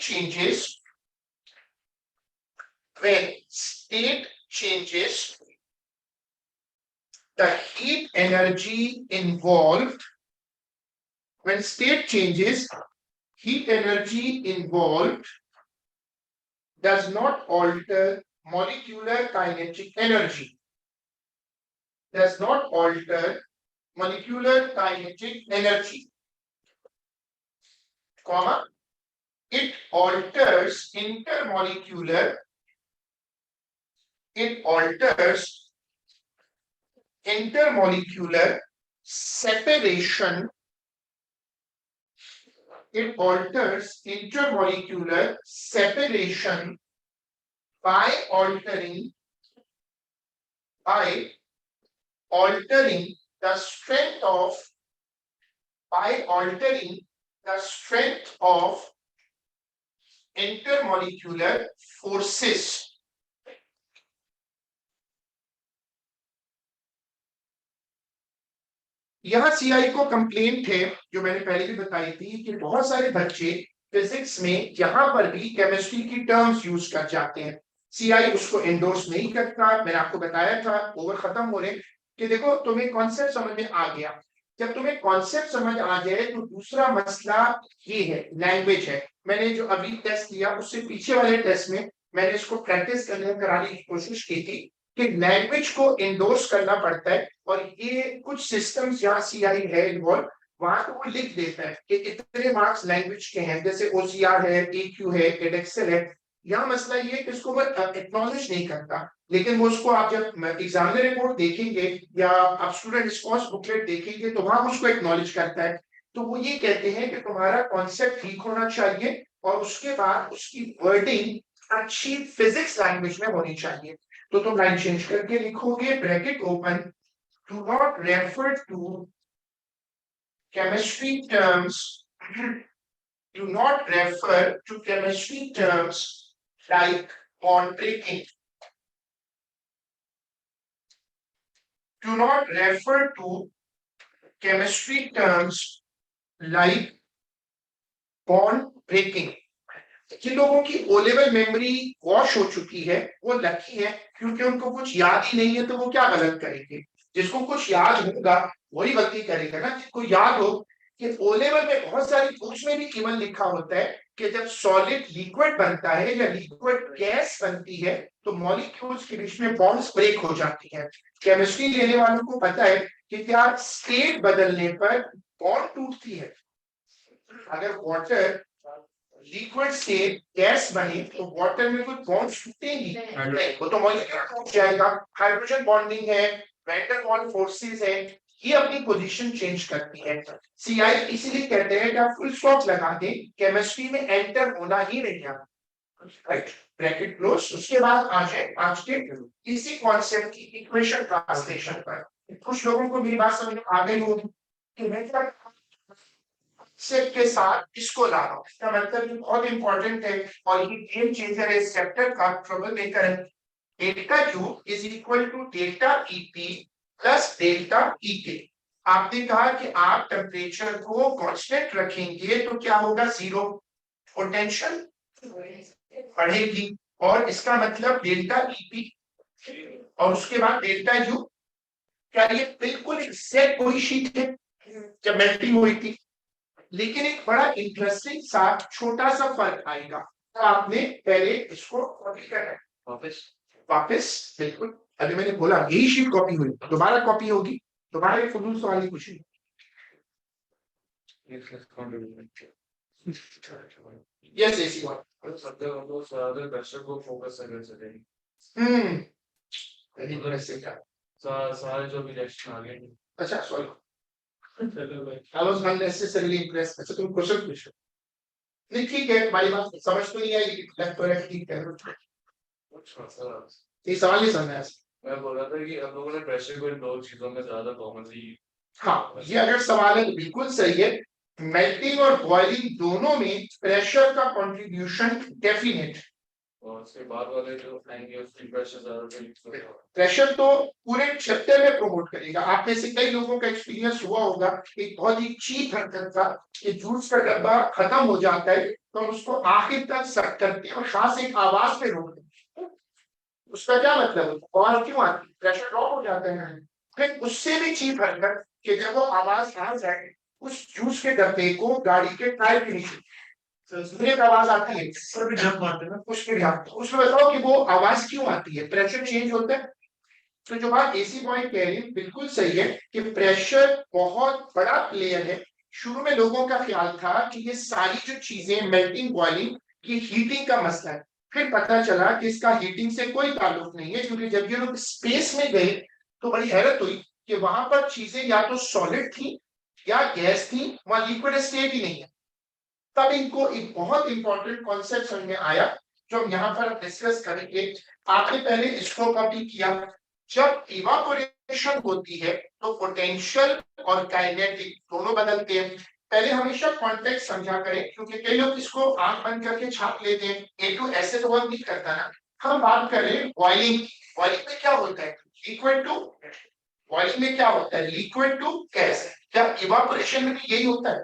changes the heat energy involved, when state changes heat energy involved does not alter molecular kinetic energy, does not alter molecular kinetic energy, comma, it alters intermolecular separation. It alters intermolecular separation by altering the strength of intermolecular forces. यहाँ CI को complaint है जो मैंने पहले भी बताई थी कि बहुत सारे बच्चे फिजिक्स में यहाँ पर भी केमिस्ट्री की टर्म्स यूज कर जाते हैं। सीआई उसको एंडोर्स नहीं करता। मैंने आपको बताया था ओवर खत्म हो रहे कि देखो तुम्हें कॉन्सेप्ट समझ में आ गया। जब तुम्हें कॉन्सेप्ट समझ आ जाए तो दूसरा मसला ये है, लैंग्वेज है। मैंने जो अभी टेस्ट दिया उससे पीछे वाले टेस्ट में मैंने इसको प्रैक्टिस कराने की कोशिश की थी कि लैंग्वेज को इंडोर्स करना पड़ता है। और ये कुछ सिस्टम्स जहाँ सीआई है इन्वॉल्व, वहां तो वो लिख देता है कि इतने मार्क्स लैंग्वेज के हैं, जैसे ओसीआर है, एक्यू है, एडेक्सेल है। यहाँ मसला ये है कि इसको वो एक्नॉलेज नहीं करता, लेकिन वो उसको आप जब एग्जामिनर रिपोर्ट देखेंगे या आप स्टूडेंट रिस्पॉन्स बुकलेट देखेंगे तो वहां उसको एक्नॉलेज करता है। तो वो ये कहते हैं कि तुम्हारा कॉन्सेप्ट ठीक होना चाहिए और उसके बाद उसकी वर्डिंग अच्छी फिजिक्स लैंग्वेज में होनी चाहिए। तो तुम लाइन चेंज करके लिखोगे, bracket open, do not refer to chemistry terms, do not refer to chemistry terms like bond breaking. Do not refer to chemistry terms like bond breaking. जिन लोगों की ओ लेवल मेमोरी वॉश हो चुकी है वो lucky है, क्योंकि उनको कुछ याद ही नहीं है तो वो क्या गलत करेंगे। जिसको कुछ याद होगा वही गलती करेगा ना। जिसको याद हो कि ओ लेवल में बहुत सारी बुक्स में भी केवल लिखा होता है कि जब सॉलिड लिक्विड बनता है या लिक्विड गैस बनती है तो मॉलिक्यूल्स के बीच में बॉन्ड्स ब्रेक हो जाती है। केमिस्ट्री लेने वालों को पता है कि क्या स्टेट बदलने पर बॉन्ड टूटती है। अगर वाटर लिक्विड से गैस बने तो वाटर में कोई बॉन्ड्स टूटेंगी नहीं, वो तो मॉलिक्यूल टूट जाएगा। हाइड्रोजन बॉन्डिंग है, वैन डेर वाल्स फोर्सेस है, ये अपनी पोजीशन चेंज करती है। सीआई इसीलिए कहते हैं कि आप फुल स्टॉप लगा दें, केमिस्ट्री में एंटर होना ही नहीं है। Right, bracket close. उसके बाद आ जाए आज के इसी कॉन्सेप्ट की इक्वेशन ट्रांसलेशन पर। कुछ लोगों को मेरी बात समझ में आ गई होगी कि मैं क्या सेट के साथ इसको ला रहा हूं। इसका मतलब ये बहुत इंपॉर्टेंट है और ये गेम चेंजर है, इस चैप्टर का ट्रबल मेकर है। Delta U is equal to delta E P plus delta E K. आपने कहा कि आप टेम्परेचर को कांस्टेंट रखेंगे तो क्या होगा, जीरो, पोटेंशियल बढ़ेगी। और इसका मतलब डेल्टा ईपी और उसके बाद डेल्टा यू, क्या ये बिल्कुल एग्जैक्ट वही शीट है जब मेल्टिंग हुई थी। लेकिन एक बड़ा इंटरेस्टिंग सा छोटा सा फर्क आएगा। तो आपने पहले इसको कॉपी करना है वापस बिल्कुल। अभी मैंने बोला यही शीट कॉपी हुई, दोबारा कॉपी होगी, दोबारा एक फुल सवाल की कुछ यस ऐसी बात। प्रेशर को फोकस करना चाहिए। सारे जो भी रिएक्शन आ गए। अच्छा sorry, I was unnecessarily impressed। अच्छा तुम क्वेश्चन पूछो। नहीं ठीक है, हमारी बात समझ तो नहीं आई, लेफ्ट तो राइट ठीक है। ये सवाल नहीं समझ आया। मैं बोल रहा था कि हम लोगों ने प्रेशर को इन दो चीजों में ज्यादा कॉमनली। हाँ, ये अगर सवाल है तो बिल्कुल सही है। मेल्टिंग और बॉइलिंग दोनों में प्रेशर का कंट्रीब्यूशन डेफिनेट। और उसके बाद वाले जो आएंगे उसकी प्रेशर ज्यादा। प्रेशर तो पूरे चैप्टर में प्रमोट करेगा। आप में से कई लोगों का एक्सपीरियंस हुआ होगा, एक बहुत ही चीप हरकत था कि जूस का डब्बा खत्म हो जाता है तो हम उसको आखिर तक सट करते हैं और सांस एक आवाज पे रोकते हैं। उसका क्या मतलब है, आवाज क्यों आती है, प्रेशर ड्रॉप हो जाता है। फिर उससे भी चीप हरकत कि जब वो आवाज आ जाए उस जूस के डब्बे को गाड़ी के टायर के नीचे आवाज आती है, उसमें बताओ कि वो आवाज क्यों आती है, प्रेशर चेंज होता है। तो जो बात एसी पॉइंट कह रही है बिल्कुल सही है कि प्रेशर बहुत बड़ा प्लेयर है। शुरू में लोगों का ख्याल था कि ये सारी जो चीजें मेल्टिंग बॉइलिंग की हीटिंग का मसला है। फिर पता चला कि इसका हीटिंग से कोई ताल्लुक नहीं है, क्योंकि जब ये लोग स्पेस में गए तो बड़ी हैरत हुई कि वहां पर चीजें या तो सॉलिड थी या गैस थी, वहां लिक्विड स्टेट ही नहीं है। तब इनको एक बहुत इंपॉर्टेंट कॉन्सेप्ट समझ में आया जो हम यहाँ पर डिस्कस करेंगे। आपने पहले इसको कॉपी किया। जब इवापोरेशन होती है तो पोटेंशियल और काइनेटिक दोनों बदलते हैं। पहले हमेशा कॉन्टेक्स्ट समझा करें, क्योंकि कई लोग इसको आंख बंद करके छाप लेते हैं, A2 ऐसे तो वर्क नहीं करता ना। हम बात करें बॉइलिंग। बॉइलिंग में क्या होता है, लिक्विड टू, बॉइलिंग में क्या होता है, लिक्विड टू गैस। क्या इवापोरेशन में भी यही होता है?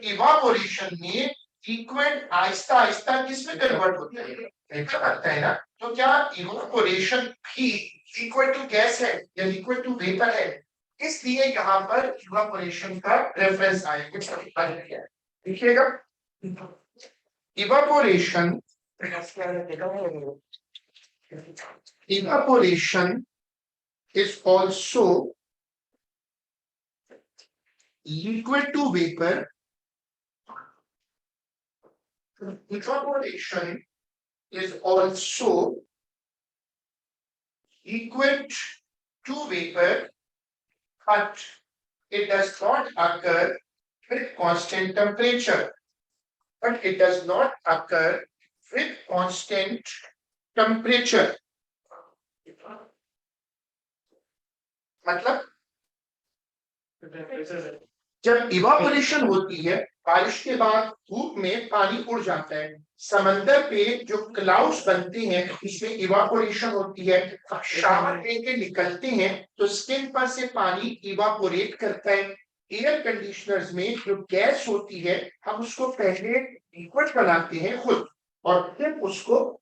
इवापोरेशन में लिक्विड आहिस्ता आहिस्ता किसमें कन्वर्ट होता है? ऐसा करता है ना। तो क्या इवापोरेशन भी लिक्विड टू गैस है या लिक्विड टू वेपर है? इसलिए यहाँ पर इवापोरेशन का रेफरेंस आएगा। देखिएगा, evaporation is also liquid to vapor. Evaporation is also liquid to vapor, but it does not occur with constant temperature. मतलब जब इवापोरेशन होती है, बारिश के बाद धूप में पानी उड़ जाता है, समंदर पे जो क्लाउड्स बनते हैं इसमें इवापोरेशन होती है। अब शावर लेके निकलते हैं तो स्किन पर से पानी इवापोरेट करता है। एयर कंडीशनर्स में जो गैस होती है हम उसको पहले लिक्विड बनाते हैं खुद और फिर उसको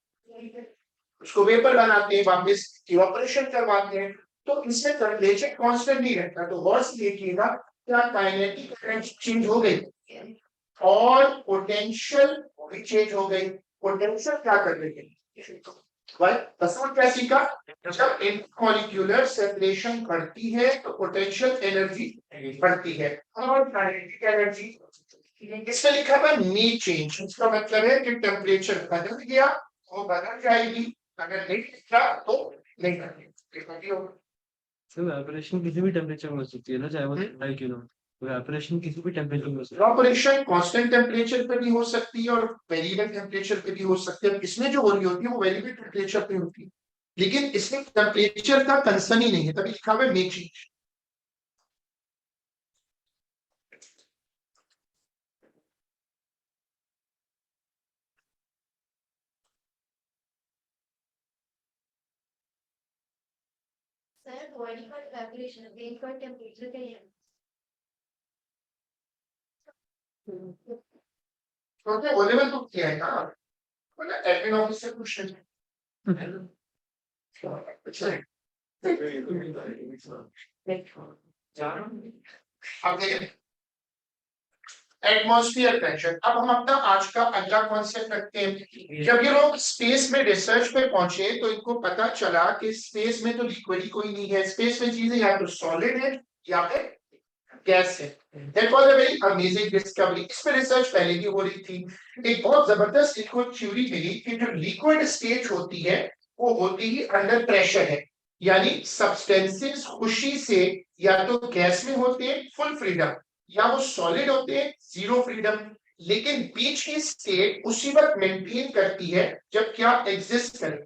वेपर बनाते हैं, वापस इवापोरेशन करवाते हैं। तो इसमें टेम्परेचर कांस्टेंट नहीं रहता। तो गौर से देखिएगा, क्या काइनेटिक एनर्जी चेंज हो गई और पोटेंशियल भी चेंज हो गई। पोटेंशियल क्या कर रही है? क्या सीखा? जब इंटरमॉलिक्यूलर सेपरेशन बढ़ती है तो पोटेंशियल एनर्जी बढ़ती है और काइनेटिक एनर्जी इसमें लिखा हुआ मे चेंज। इसका मतलब है कि टेम्परेचर बदल गया वो बदल जाएगी, अगर नहीं दिखा तो नहीं बदलेगी। सर ऑपरेशन किसी भी टेम्परेचर में हो सकती है ना, चाहे वो 2 किलो। ऑपरेशन किसी भी टेम्परेचर में हो सकती इवापोरेशन कांस्टेंट टेम्परेचर पे भी हो सकती है और वेरिएबल टेम्परेचर पे भी हो सकती है। इसमें जो हो रही होती है वो वेरिएबल टेम्परेचर पे होती है, लेकिन इसमें टेम्परेचर का कंसर्न ही नहीं है, तभी लिखा हुआ है मे चेंज। सर बॉडी का evaporation वेट का टेम्परेचर क्या है? तो अवेलेबल तो किया है ना, मतलब एडमिन ऑफिस से पूछ लेंगे। अब देखिए एटमॉस्फेयर प्रेशर। अब हम अपना आज का अगला कॉन्सेप्ट रखते हैं। जब ये लोग स्पेस में रिसर्च पे पहुंचे तो इनको पता चला कि स्पेस में तो लिक्विड ही कोई नहीं है, स्पेस में चीजें या तो सॉलिड है या फिर गैस है। That was a very amazing discovery। इस पे रिसर्च पहले भी हो रही थी। एक बहुत जबरदस्त इनको थ्योरी मिली कि जो लिक्विड स्टेट होती है वो होती ही अंडर प्रेशर है, यानी सब्सटेंसेस खुशी से या तो गैस में होते हैं फुल फ्रीडम या वो सॉलिड होते हैं जीरो फ्रीडम, लेकिन बीच की स्टेट उसी वक्त मेंटेन करती है जब क्या एग्जिस्ट करे।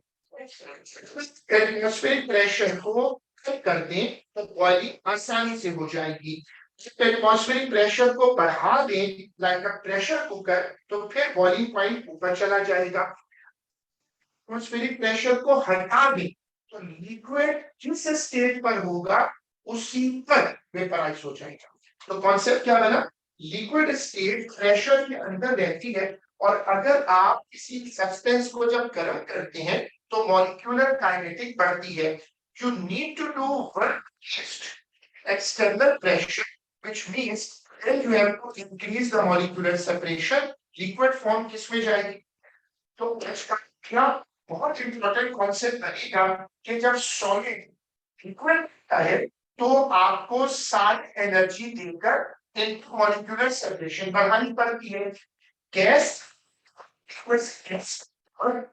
एटमॉस्फेरिक प्रेशर को कम कर दें तो बॉइलिंग आसानी से हो जाएगी। एटमॉस्फेरिक प्रेशर को बढ़ा दें लाइक अ प्रेशर कुकर तो फिर बॉइलिंग पॉइंट ऊपर चला जाएगा। एटमॉस्फेरिक प्रेशर को हटा दें तो लिक्विड जिस स्टेट पर होगा उसी पर वेपराइज हो जाएगा। तो कॉन्सेप्ट क्या बना? लिक्विड स्टेट प्रेशर के अंदर रहती है और अगर आप किसी सब्सटेंस को जब गर्म करते हैं तो मॉलिक्यूलर काइनेटिक बढ़ती है। You need to do work external pressure, which means then you have to increase the molecular separation। Liquid form किसमें जाएगी? तो इसका क्या बहुत इंपॉर्टेंट कॉन्सेप्ट बनेगा कि जब सॉलिड लिक्विड है तो आपको सारी एनर्जी देकर इंटरमॉलिक्यूलर सेपरेशन बढ़ानी पड़ती है। गैस और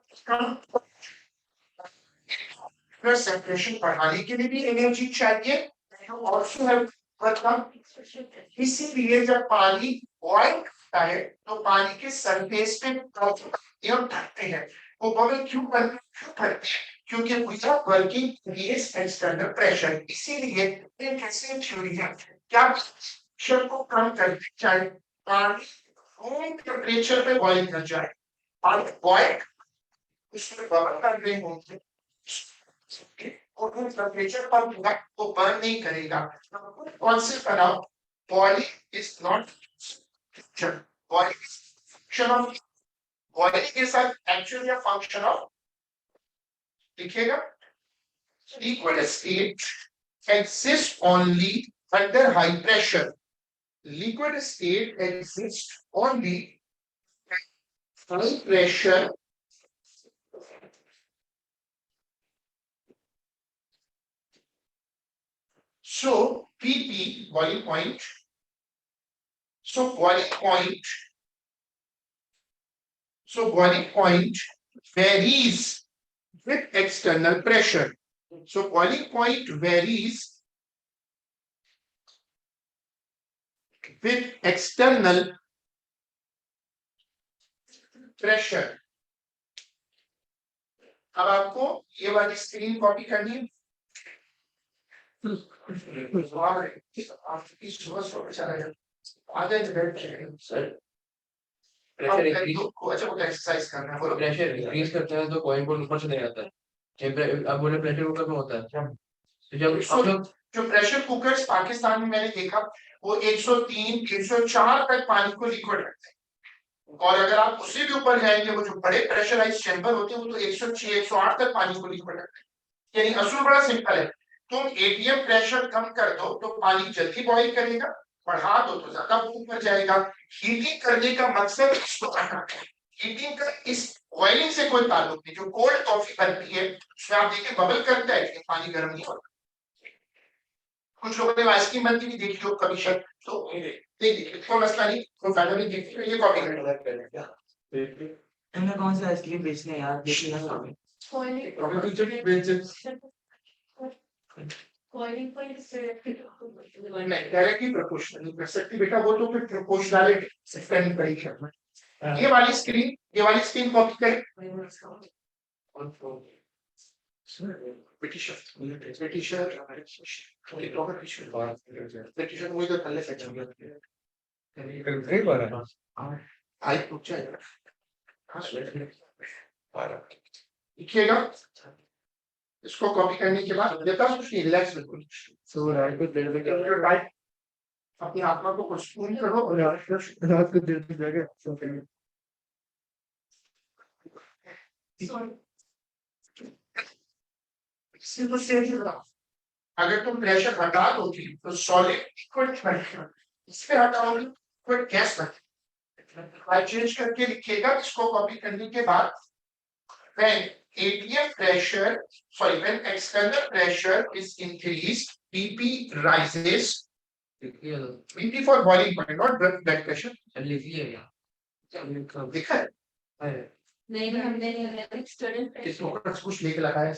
सेपरेशन बढ़ाने के लिए भी एनर्जी चाहिए। इसीलिए जब पानी बॉइल करता है तो पानी के सरफेस पे ढकते हैं। वो बबल क्यों करते हैं? क्योंकि we are working against external pressure. इसीलिए एक ऐसी थ्योरी है क्या प्रेशर को कम करके चाहे पानी रूम टेम्परेचर पे बॉइल कर जाए, पानी बॉइल उसमें बबल बन रहे होंगे और रूम टेम्परेचर पर होगा वो बर्न नहीं करेगा। कौन से बनाओ body is not function, body function of body के साथ एक्चुअली अ फंक्शन ऑफ लिखिएगा liquid state exists only under high pressure. Liquid state exists only at high pressure. So PP boiling point. So boiling point varies with external pressure. So boiling point varies with external pressure. अब आपको ये वाली screen copy करनी है। आपकी सुबह चला जाए आधे प्रेशर इंक्रीज अच्छा वो एक्सरसाइज करना है बोलो। प्रेशर इंक्रीज करते हैं तो कॉइन बोर्ड ऊपर चले जाता है। अब बोले प्रेशर कुकर में होता है, तो जब हम लोग जो प्रेशर कुकर्स पाकिस्तान में मैंने देखा वो 103 104 तक पानी को लिक्विड रखते हैं, और अगर आप उससे भी ऊपर जाएंगे वो जो बड़े प्रेशराइज चैम्बर होते हैं वो तो 106 108 तक पानी को लिक्विड रखते हैं। यानी असूल बड़ा सिंपल है, तुम एटीएम प्रेशर कम कर दो तो पानी जल्दी बॉईल करेगा, बढ़ा दो तो ज्यादा ऊपर जाएगा। हीटिंग करने का मकसद इसको करना है। हीटिंग का इस बॉइलिंग से कोई ताल्लुक नहीं। जो कोल्ड कॉफी बनती है उसमें आप देखिए बबल करता है लेकिन पानी गर्म नहीं होता। कुछ लोगों ने आइसक्रीम बनती भी देखी हो कभी शायद, तो देखिए कोई मसला नहीं, कोई फायदा नहीं, देखिए ये कॉफी करना इनमें कौन सा आइसक्रीम बेचने हैं यार, देखिए ना boiling point is directly नहीं डायरेक्टली प्रोपोर्शनल नहीं कर सकती बेटा, वो तो फिर प्रोपोर्शनलिटी से डिपेंड करेगी। ये वाली स्क्रीन कॉपी करें। ब्रिटिश वही तो थल्ले से चल गया आई पूछ जाएगा। लिखिएगा इसको कॉपी करने के बाद देता कुछ नहीं, रिलैक्स बिल्कुल। सो रात को देर तक अपनी आत्मा को कुछ सुकून करो और रात को देर तक जाके सो करेंगे। अगर तुम प्रेशर हटा दोगी तो सॉलिड लिक्विड प्रेशर इससे हटाओगे लिक्विड गैस बनेगा। चेंज करके लिखिएगा इसको कॉपी करने के बाद when ATM pressure, when external pressure is increased, PP rises. PP for boiling point, not blood pressure. देखा है? नहीं हमने एक्सटर्नल इसको कुछ लेके लगाया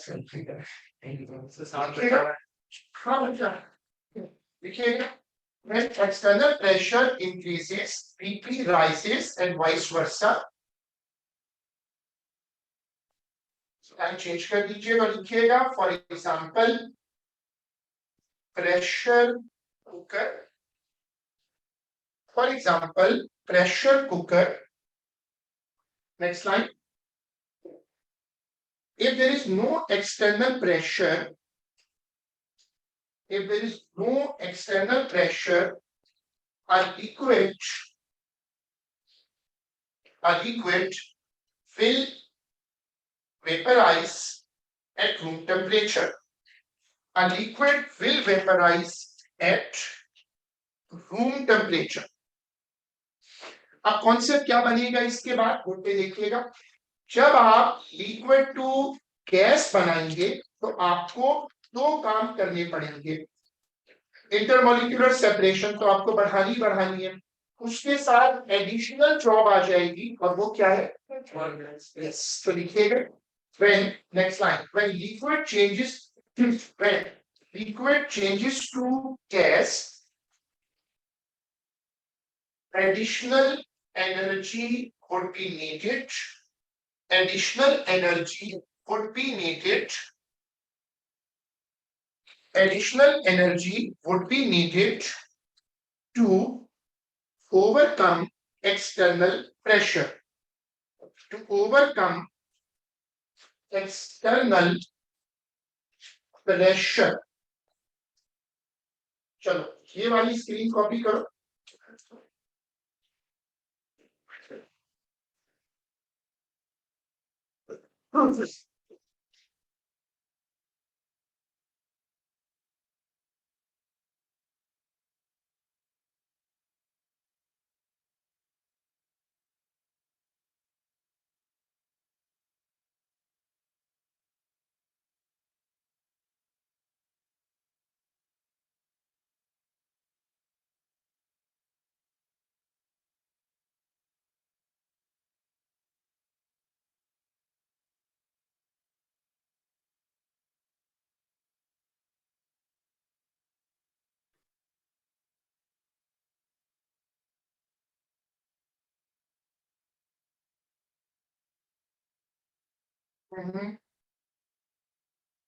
देखिएगा when external pressure increases, PP rises and vice versa. Time change कर दीजिए और लिखिएगा for example pressure cooker, for example pressure cooker. Next line, if there is no external pressure, if there is no external pressure, a liquid will vaporize at room temperature. A liquid will vaporize at room temperature. अब concept क्या बनेगा इसके बाद board पे देखिएगा। जब आप liquid to gas बनाएंगे तो आपको दो काम करने पड़ेंगे। इंटरमोलिक्यूलर सेपरेशन तो आपको बढ़ानी है, उसके साथ एडिशनल जॉब आ जाएगी और वो क्या है? यस, तो लिखिएगा when next line, when liquid changes to gas, additional energy would be needed. Additional energy would be needed to overcome external pressure. To overcome external pressure. चलो ये वाली स्क्रीन कॉपी करो।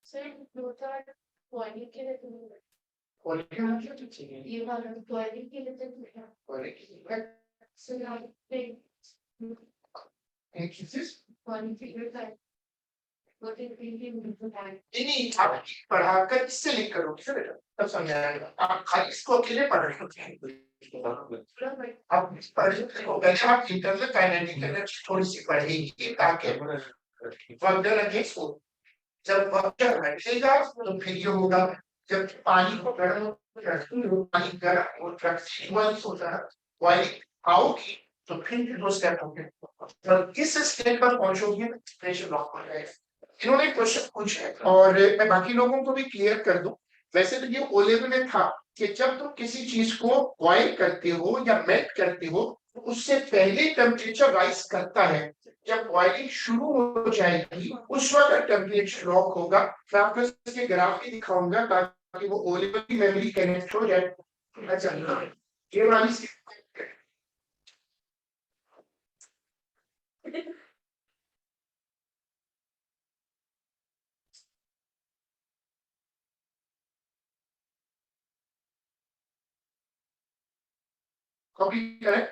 सर दो चार बॉइलिंग के लिए तो क्वालिटी ये वाला बॉइलिंग के लिए तो सर आप नहीं आप पढ़ाकर इससे लिंक करोगे सर बेटा, तब समझ आएगा। आप खाली इसको अकेले पढ़ रहे हो, आप पहले आप इंटरनल काइनेटिक एनर्जी थोड़ी सी पढ़ेंगे ताकि फर्दर अगेंस्ट हो। जब वक्र हटेगा तो फिर ये होगा, जब पानी को गर्म पानी गर्म और फ्लेक्सिबल होता है बॉइलिंग आओगी तो फिर दो स्टेप होंगे। जब इस स्टेप पर पहुंचोगे प्रेशर लॉक हो जाएगा। इन्होंने क्वेश्चन पूछे और मैं बाकी लोगों को भी क्लियर कर दूं। वैसे तो ये ओ लेवल में था कि जब तुम किसी चीज को बॉयल करते हो या मेल्ट करते हो तो उससे पहले टेम्परेचर राइज करता है। जब बॉइलिंग शुरू हो जाएगी उस वक्त टेम्परेचर लॉक होगा। मैं आपको इसके ग्राफ भी दिखाऊंगा ताकि वो ओ लेवल की मेमोरी कनेक्ट हो जाए। अच्छा ये वाली कॉपी करें।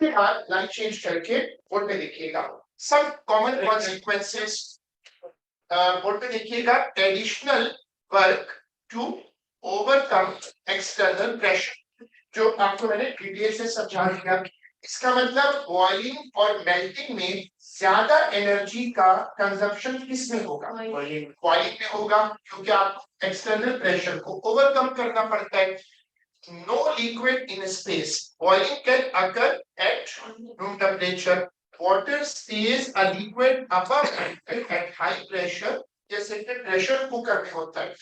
फिर आप लाइन चेंज करके बोर्ड में देखिएगा सब कॉमन कॉन्सिक्वेंसेस। बोर्ड पे देखिएगा additional work to overcome external pressure, जो आपको मैंने डिटेल से समझा दिया। इसका मतलब बॉइलिंग और मेल्टिंग में ज्यादा एनर्जी का कंजप्शन किस में होगा? बॉइलिंग में होगा, क्योंकि आपको एक्सटर्नल प्रेशर को ओवरकम करना पड़ता है। No liquid in space. Boiling can occur at room temperature. Water stays a liquid above at high pressure, जैसे कि प्रेशर कुकर में होता है।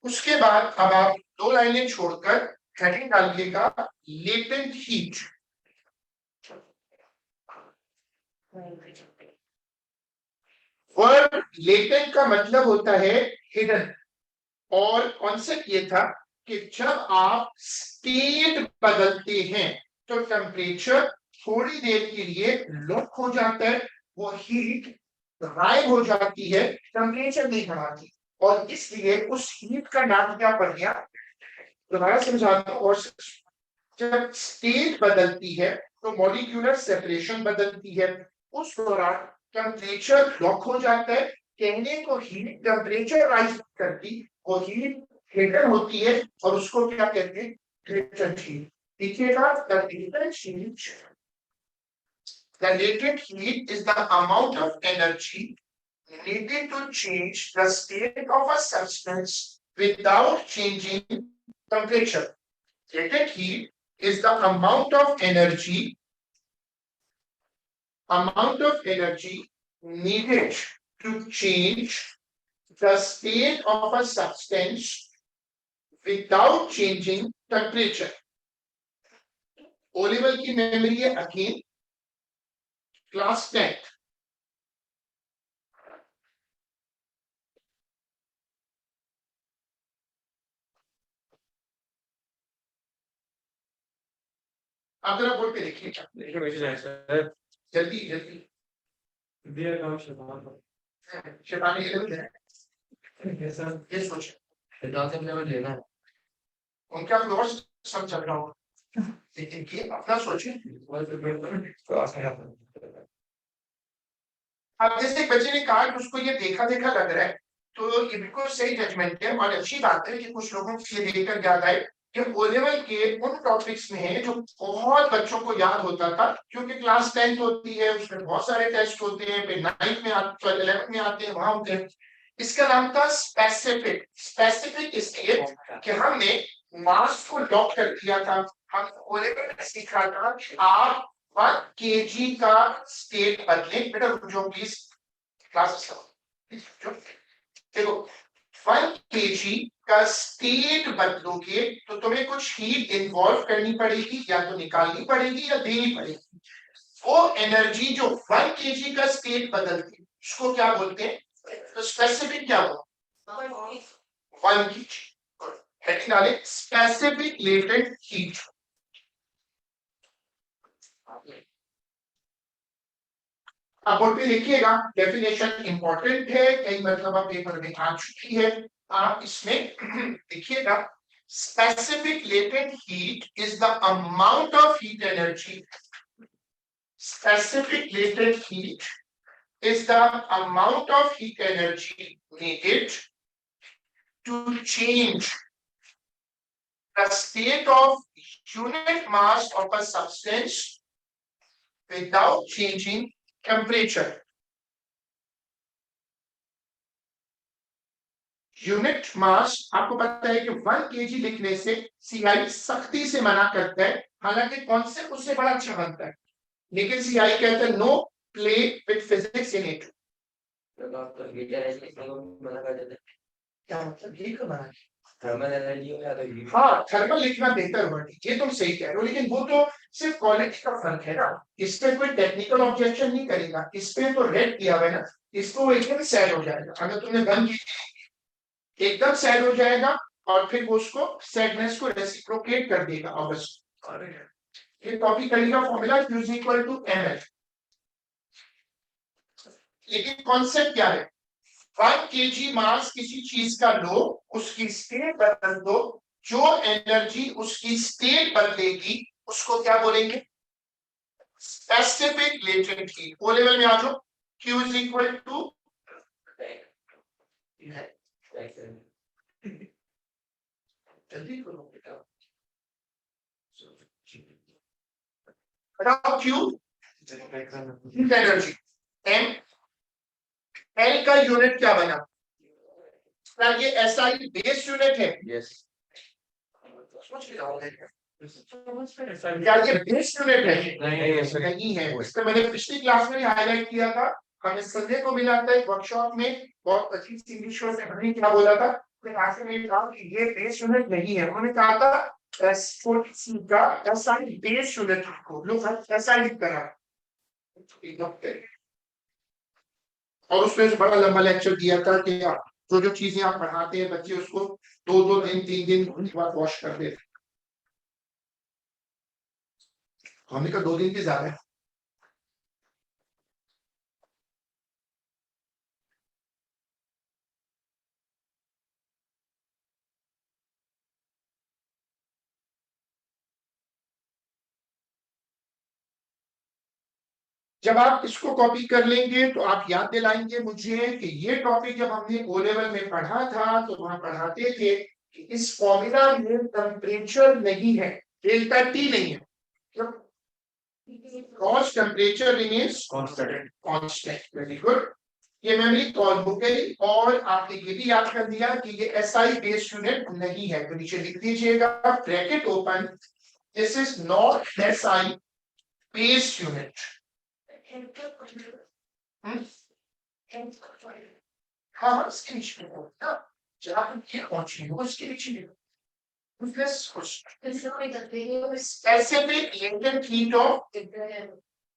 उसके बाद अब आप दो लाइनें छोड़कर हेडिंग डालिएगा लेटेंट हीट। वर्ड लेटेंट का मतलब होता है हिडन, और कॉन्सेप्ट ये था कि जब आप स्टेट बदलते हैं तो टेम्परेचर थोड़ी देर के लिए लॉक हो जाता है, वो हीट गायब हो जाती है, टेम्परेचर नहीं बढ़ाती, और इसलिए उस हीट का नाम क्या पड़ गया? दोबारा समझाता हूं। और जब स्टेट बदलती है तो मॉलिक्यूलर सेपरेशन बदलती है, उस दौरान टेम्परेचर लॉक हो जाता है। कहने को हीट टेम्परेचर राइज करती, वो हीट हीटर होती है, और उसको क्या कहते हैं? Latent heat. देखिएगा the latent heat is the amount of energy needed to change the state of a substance without changing temperature. Latent heat is the amount of energy needed to change the state of a substance without changing temperature. O level की memory है again, class 10 आप जरा board पे देखिए जल्दी जल्दी शैतानी ये सोच सिद्धांत से लेवल लेना है उनका कोई और सब चल रहा होगा लेकिन ये अपना सोचिए अब जैसे एक बच्चे ने कहा कि उसको ये देखा देखा लग रहा है तो ये बिल्कुल सही जजमेंट है और अच्छी बात है कि कुछ लोगों को ये देखकर याद आए कि ओ लेवल के उन टॉपिक्स में है जो बहुत बच्चों को याद होता था क्योंकि क्लास 10 होती है उसमें बहुत सारे टेस्ट होते हैं फिर 9th में आते 11th में आते हैं वहां होते हैं इसका नाम था स्पेसिफिक स्पेसिफिक इसलिए कि हमने मास को लॉक कर दिया था हम ओ लेवल में सीखा था कि आप 1 kg का स्टेट बदले बेटा जो प्लीज क्लासेस देखो 1 kg का स्टेट बदलोगे तो तुम्हें कुछ हीट इन्वॉल्व करनी पड़ेगी या तो निकालनी पड़ेगी या देनी पड़ेगी वो एनर्जी जो 1 kg का स्टेट बदलती है उसको क्या बोलते हैं तो स्पेसिफिक क्या होगा 1 kg हेडिंग डाले स्पेसिफिक लेटेंट हीट आप बोर्ड पे देखिएगा डेफिनेशन इंपॉर्टेंट है कई मतलब आप पेपर में आ चुकी है आप इसमें देखिएगा specific latent heat is the amount of heat energy specific latent heat is the amount of heat energy needed to change the state of unit mass of a substance without changing temperature. Unit mass आपको पता है कि 1 kg लिखने से CI सख्ती से मना करता है हालांकि कॉन्सेप्ट उससे बड़ा अच्छा बनता है लेकिन सीआई कहता है no play with physics in it क्या मतलब ये क्यों मना थर्मल एनर्जी हो या तो हीट हाँ थर्मल लिखना बेहतर वर्ड ये तुम सही कह रहे हो लेकिन वो तो सिर्फ क्वालिटी का फर्क है ना इस पे कोई टेक्निकल ऑब्जेक्शन नहीं करेगा इस पे तो रेड किया हुआ है ना इसको एकदम सैड हो जाएगा अगर तुमने बंद की एकदम सैड हो जाएगा और फिर वो उसको सैडनेस को रेसिप्रोकेट कर देगा ऑब्वियसली ये कॉपी करेगा formula Q is equal to ml लेकिन कॉन्सेप्ट क्या है 1 kg मास किसी चीज का लो उसकी स्टेट बदल दो जो एनर्जी उसकी स्टेट बदलेगी उसको क्या बोलेंगे specific latent heat O level में आ जाओ Q is equal to जल्दी करो बेटा बताओ Q एनर्जी M L का यूनिट क्या बना क्या ये SI बेस यूनिट है यस क्या ये बेस यूनिट है नहीं, नहीं है इसका मैंने पिछली क्लास में हाईलाइट किया था हमें संडे को मिला था एक वर्कशॉप में बहुत अच्छी सी इंग्लिश में हमने क्या बोला था क्लास में कहा कि ये बेस यूनिट नहीं है उन्होंने कहा था S4C का SI बेस यूनिट को लोग SI लिख कर और उसमें से बड़ा लंबा लेक्चर दिया था कि जो चीजें आप पढ़ाते हैं बच्चे उसको 2 दिन 3 दिन के बाद वॉश कर देते हमने कहा 2 दिन की ज्यादा है जब आप इसको कॉपी कर लेंगे तो आप याद दिलाएंगे मुझे कि ये टॉपिक जब हमने ओ लेवल में पढ़ा था तो वहां पढ़ाते थे कि इस फॉर्मूला में टेम्परेचर नहीं है डेल्टा टी नहीं है cause temperature remains constant very good ये मेमोरी कॉल हो गई और आपने ये भी याद कर दिया कि ये SI बेस यूनिट नहीं है तो नीचे लिख दीजिएगा bracket open this is not SI base unit हाँ इसके नीचे लिखो जब आप ये पहुंचे हो उसके नीचे लिखो specific latent heat of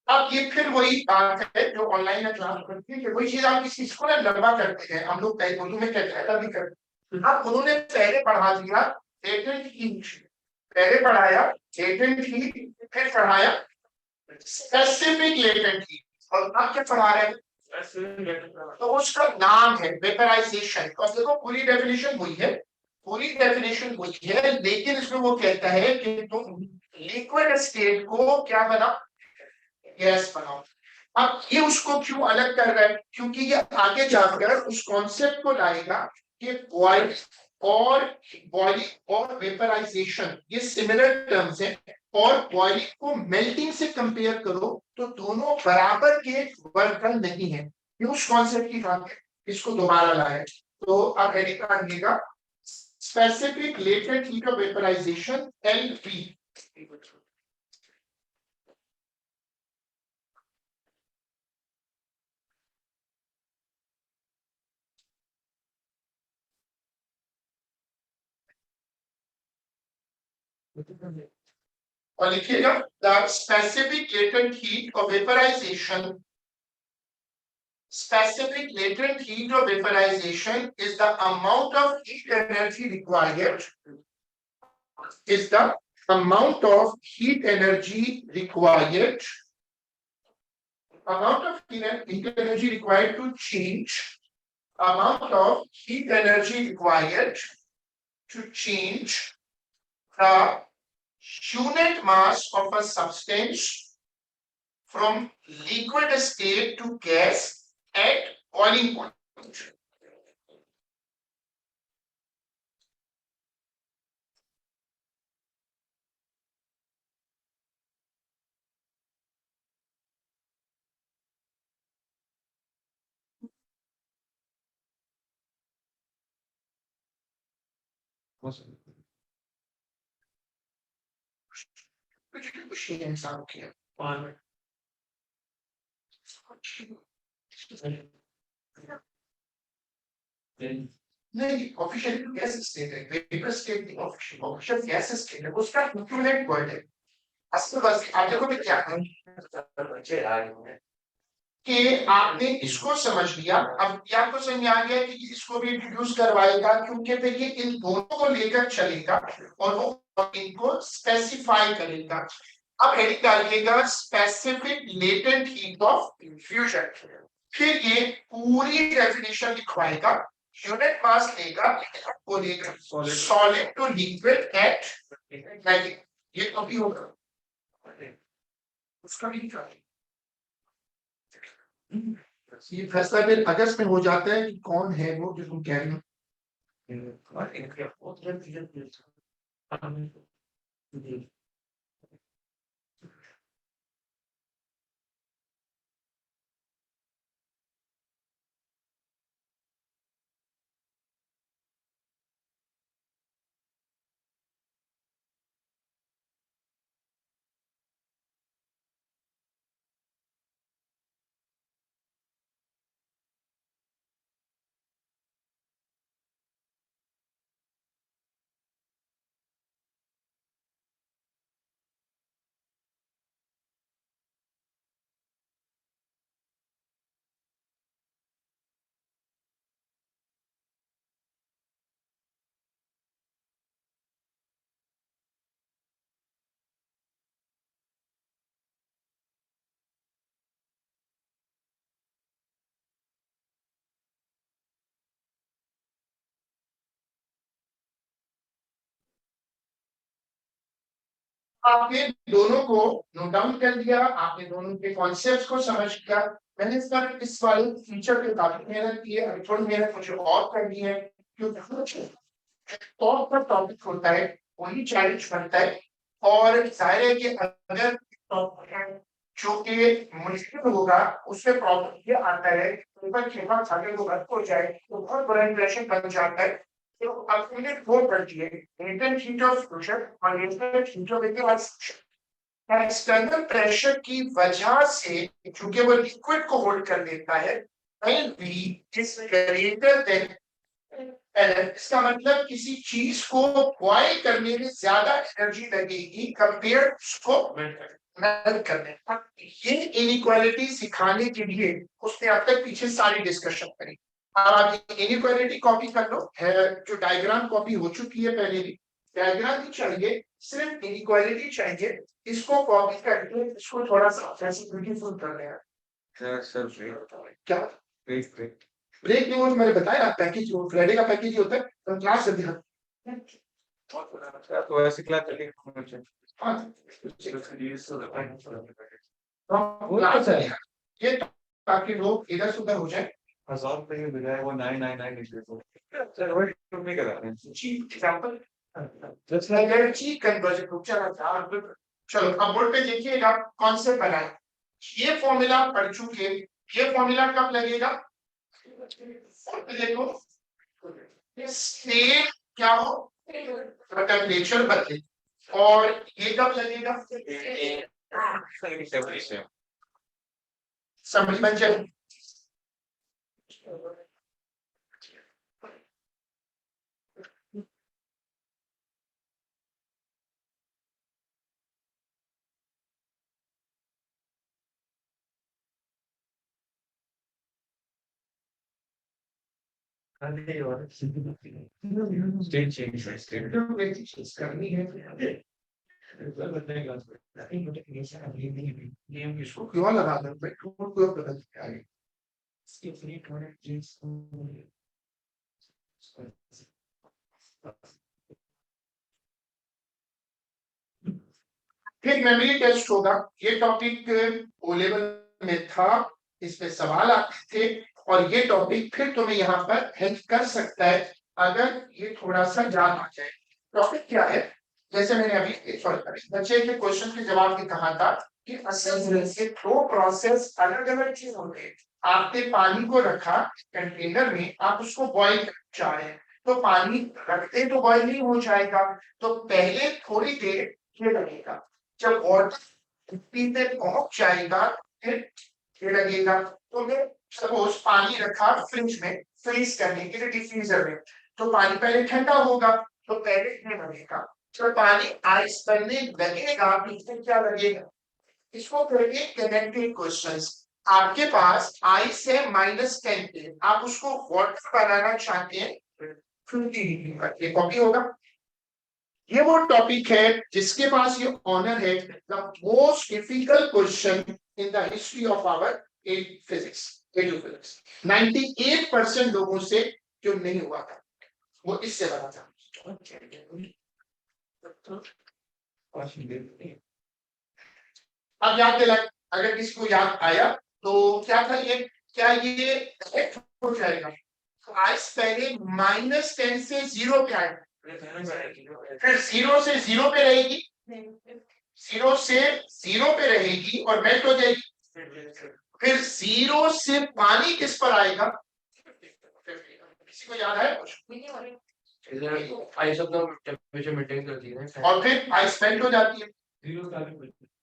अब ये फिर वही बात है जो ऑनलाइन में क्लास करती है कि वही चीज आप किसी को ना लंबा करते हैं, हम लोग कई उर्दू में कहते हैं ऐसा भी करते हैं। अब उन्होंने पहले पढ़ा दिया लेटेंट हीट, पहले पढ़ाया लेटेंट हीट, फिर पढ़ाया स्पेसिफिक लेटेंट हीट, और अब क्या पढ़ा रहे हैं, तो उसका नाम है वेपराइजेशन। और देखो पूरी डेफिनेशन वही है, पूरी डेफिनेशन वही है, लेकिन इसमें वो कहता है कि तुम लिक्विड स्टेट को क्या बनाओ, गैस बनाओ। अब ये उसको क्यों अलग कर रहा है, क्योंकि ये आगे जाकर उस कॉन्सेप्ट को लाएगा कि बॉइल और वेपराइजेशन ये सिमिलर टर्म्स हैं, और बॉइलिंग को मेल्टिंग से कंपेयर करो तो दोनों बराबर के वर्कन नहीं है। ये उस कॉन्सेप्ट की बात है, इसको दोबारा लाया। तो आप हेडिंग काटिएगा, specific latent heat of vaporization LV. और लिखिएगा the specific latent heat of vaporization, specific latent heat of vaporization is the amount of heat energy required, is the amount of heat energy required, amount of heat energy required to change, amount of heat energy required to change the unit mass of a substance from liquid state to gas at boiling point. कुछ इंसान के नहीं, officially तो gas state है, vapour state नहीं, official gas state है, उसका equivalent word है। असल बस आप देखो मैं क्या है कि आपने इसको समझ लिया, अब ये आपको समझ आ गया कि इसको भी इंट्रोड्यूस करवाएगा, क्योंकि फिर ये इन दोनों को लेकर चलेगा और वो इनको स्पेसिफाई करेगा। अब हेडिंग डालिएगा specific latent heat of fusion, फिर ये पूरी डेफिनेशन लिखवाएगा, यूनिट मास लेगा, वो लेगा सॉलिड टू लिक्विड एट, ये कभी होगा उसका भी निकालेंगे। ये फैसला फिर अगस्त में हो जाता है कि कौन है वो जो तुम कह रहे हो। आपने दोनों को नोट डाउन कर लिया, आपने दोनों के कॉन्सेप्ट्स को समझ लिया। मैंने इस वाले फीचर पे काफी मेहनत की है, अभी थोड़ी मेहनत मुझे और करनी है, क्योंकि टॉप पर टॉपिक होता है वही चैलेंज बनता है, और जाहिर है कि अगर टॉपिक जो कि मुश्किल होगा उसमें प्रॉब्लम ये आता है, पेपर के बाद अगर वो रद्द हो जाए तो बहुत बड़ा इंप्रेशन बन जाता है। तो आपने वो पढ़िए लेटेंट हीट ऑफ फ्यूजन और latent heat of vaporisation. External pressure की वजह से क्योंकि वो लिक्विड को होल्ड कर लेता है, V is greater than LF, इसका मतलब किसी चीज को बॉयल करने में ज्यादा एनर्जी लगेगी कंपेयर उसको मदद करने। ये इनइक्वालिटी सिखाने के लिए उसने अब तक पीछे सारी डिस्कशन करी। अब आप इनइक्वालिटी कॉपी कर लो, है जो डायग्राम कॉपी हो चुकी है पहले भी, डायग्राम ही चाहिए, सिर्फ इनइक्वालिटी चाहिए, इसको कॉपी करके इसको थोड़ा सा ऐसे ब्यूटीफुल कर रहे हैं। सर क्या ब्रेक ब्रेक ब्रेक नहीं हो, मैंने बताया पैकेज, फ्राइडे का पैकेज ही होता है, तो क्लास जल्दी तो ऐसे क्लास चलेगी। ये ताकि लोग इधर से उधर हो जाए। 1000 रुपए के बजाय वो 999 लिख देते सर वही नहीं करा रहे हैं cheap example, just like that cheap conversion group चला। चलो अब बोर्ड पे देखिएगा कॉन्सेप्ट बनाए। ये फॉर्मूला पढ़ चुके, ये फॉर्मूला कब लगेगा? देखो स्टेट क्या हो, टेम्परेचर बदले, और ये कब लगेगा? समझ में जाए। स्टेट चेंज स्टेट करनी है बदलेगा इसको क्यों लगा दो भाई, क्यों बदल के आगे। फिर मेमोरी टेस्ट होगा, ये टॉपिक ओ लेवल में था, इसमें सवाल आते थे, और ये टॉपिक फिर तुम्हें यहाँ पर हेल्प कर सकता है अगर ये थोड़ा सा याद आ जाए। टॉपिक क्या है, जैसे मैंने अभी सॉरी बच्चे के क्वेश्चन के जवाब में कहा था कि दो प्रोसेस अलग अलग चीज होते हैं। आपने पानी को रखा कंटेनर में, आप उसको बॉईल करना चाह रहे हैं, तो पानी रखते तो बॉईल नहीं हो जाएगा, तो पहले थोड़ी देर ये लगेगा, जब वाटर मिट्टी पे पहुंच जाएगा फिर ये लगेगा। तो मैं सपोज पानी रखा फ्रिज में फ्रीज करने के लिए डिफ्यूजर में, तो पानी पहले ठंडा होगा तो पहले ये लगेगा, जब पानी आइस बनने लगेगा तो क्या लगेगा। इसको करेंगे कनेक्टेड क्वेश्चंस। आपके पास आइस है -10 पे, आप उसको वाटर बनाना चाहते हैं 50 डिग्री पर, ये कॉपी होगा। ये वो टॉपिक है जिसके पास ये ऑनर है, the most difficult question in the history of our physics. 98% लोगों से जो नहीं हुआ था वो इससे बना था। अब याद दिला, अगर किसी को याद आया तो क्या था ये, क्या ये करेक्ट हो जाएगा? तो आइस पहले -10 से 0 पे आएगा, फिर 0 से 0 पे रहेगी, 0 से 0 पे रहेगी और मेल्ट हो जाएगी, फिर 0 से पानी किस पर आएगा? किसी को याद है कुछ? आइस अपना टेम्परेचर मेंटेन करती है, और फिर आइस मेल्ट हो जाती है,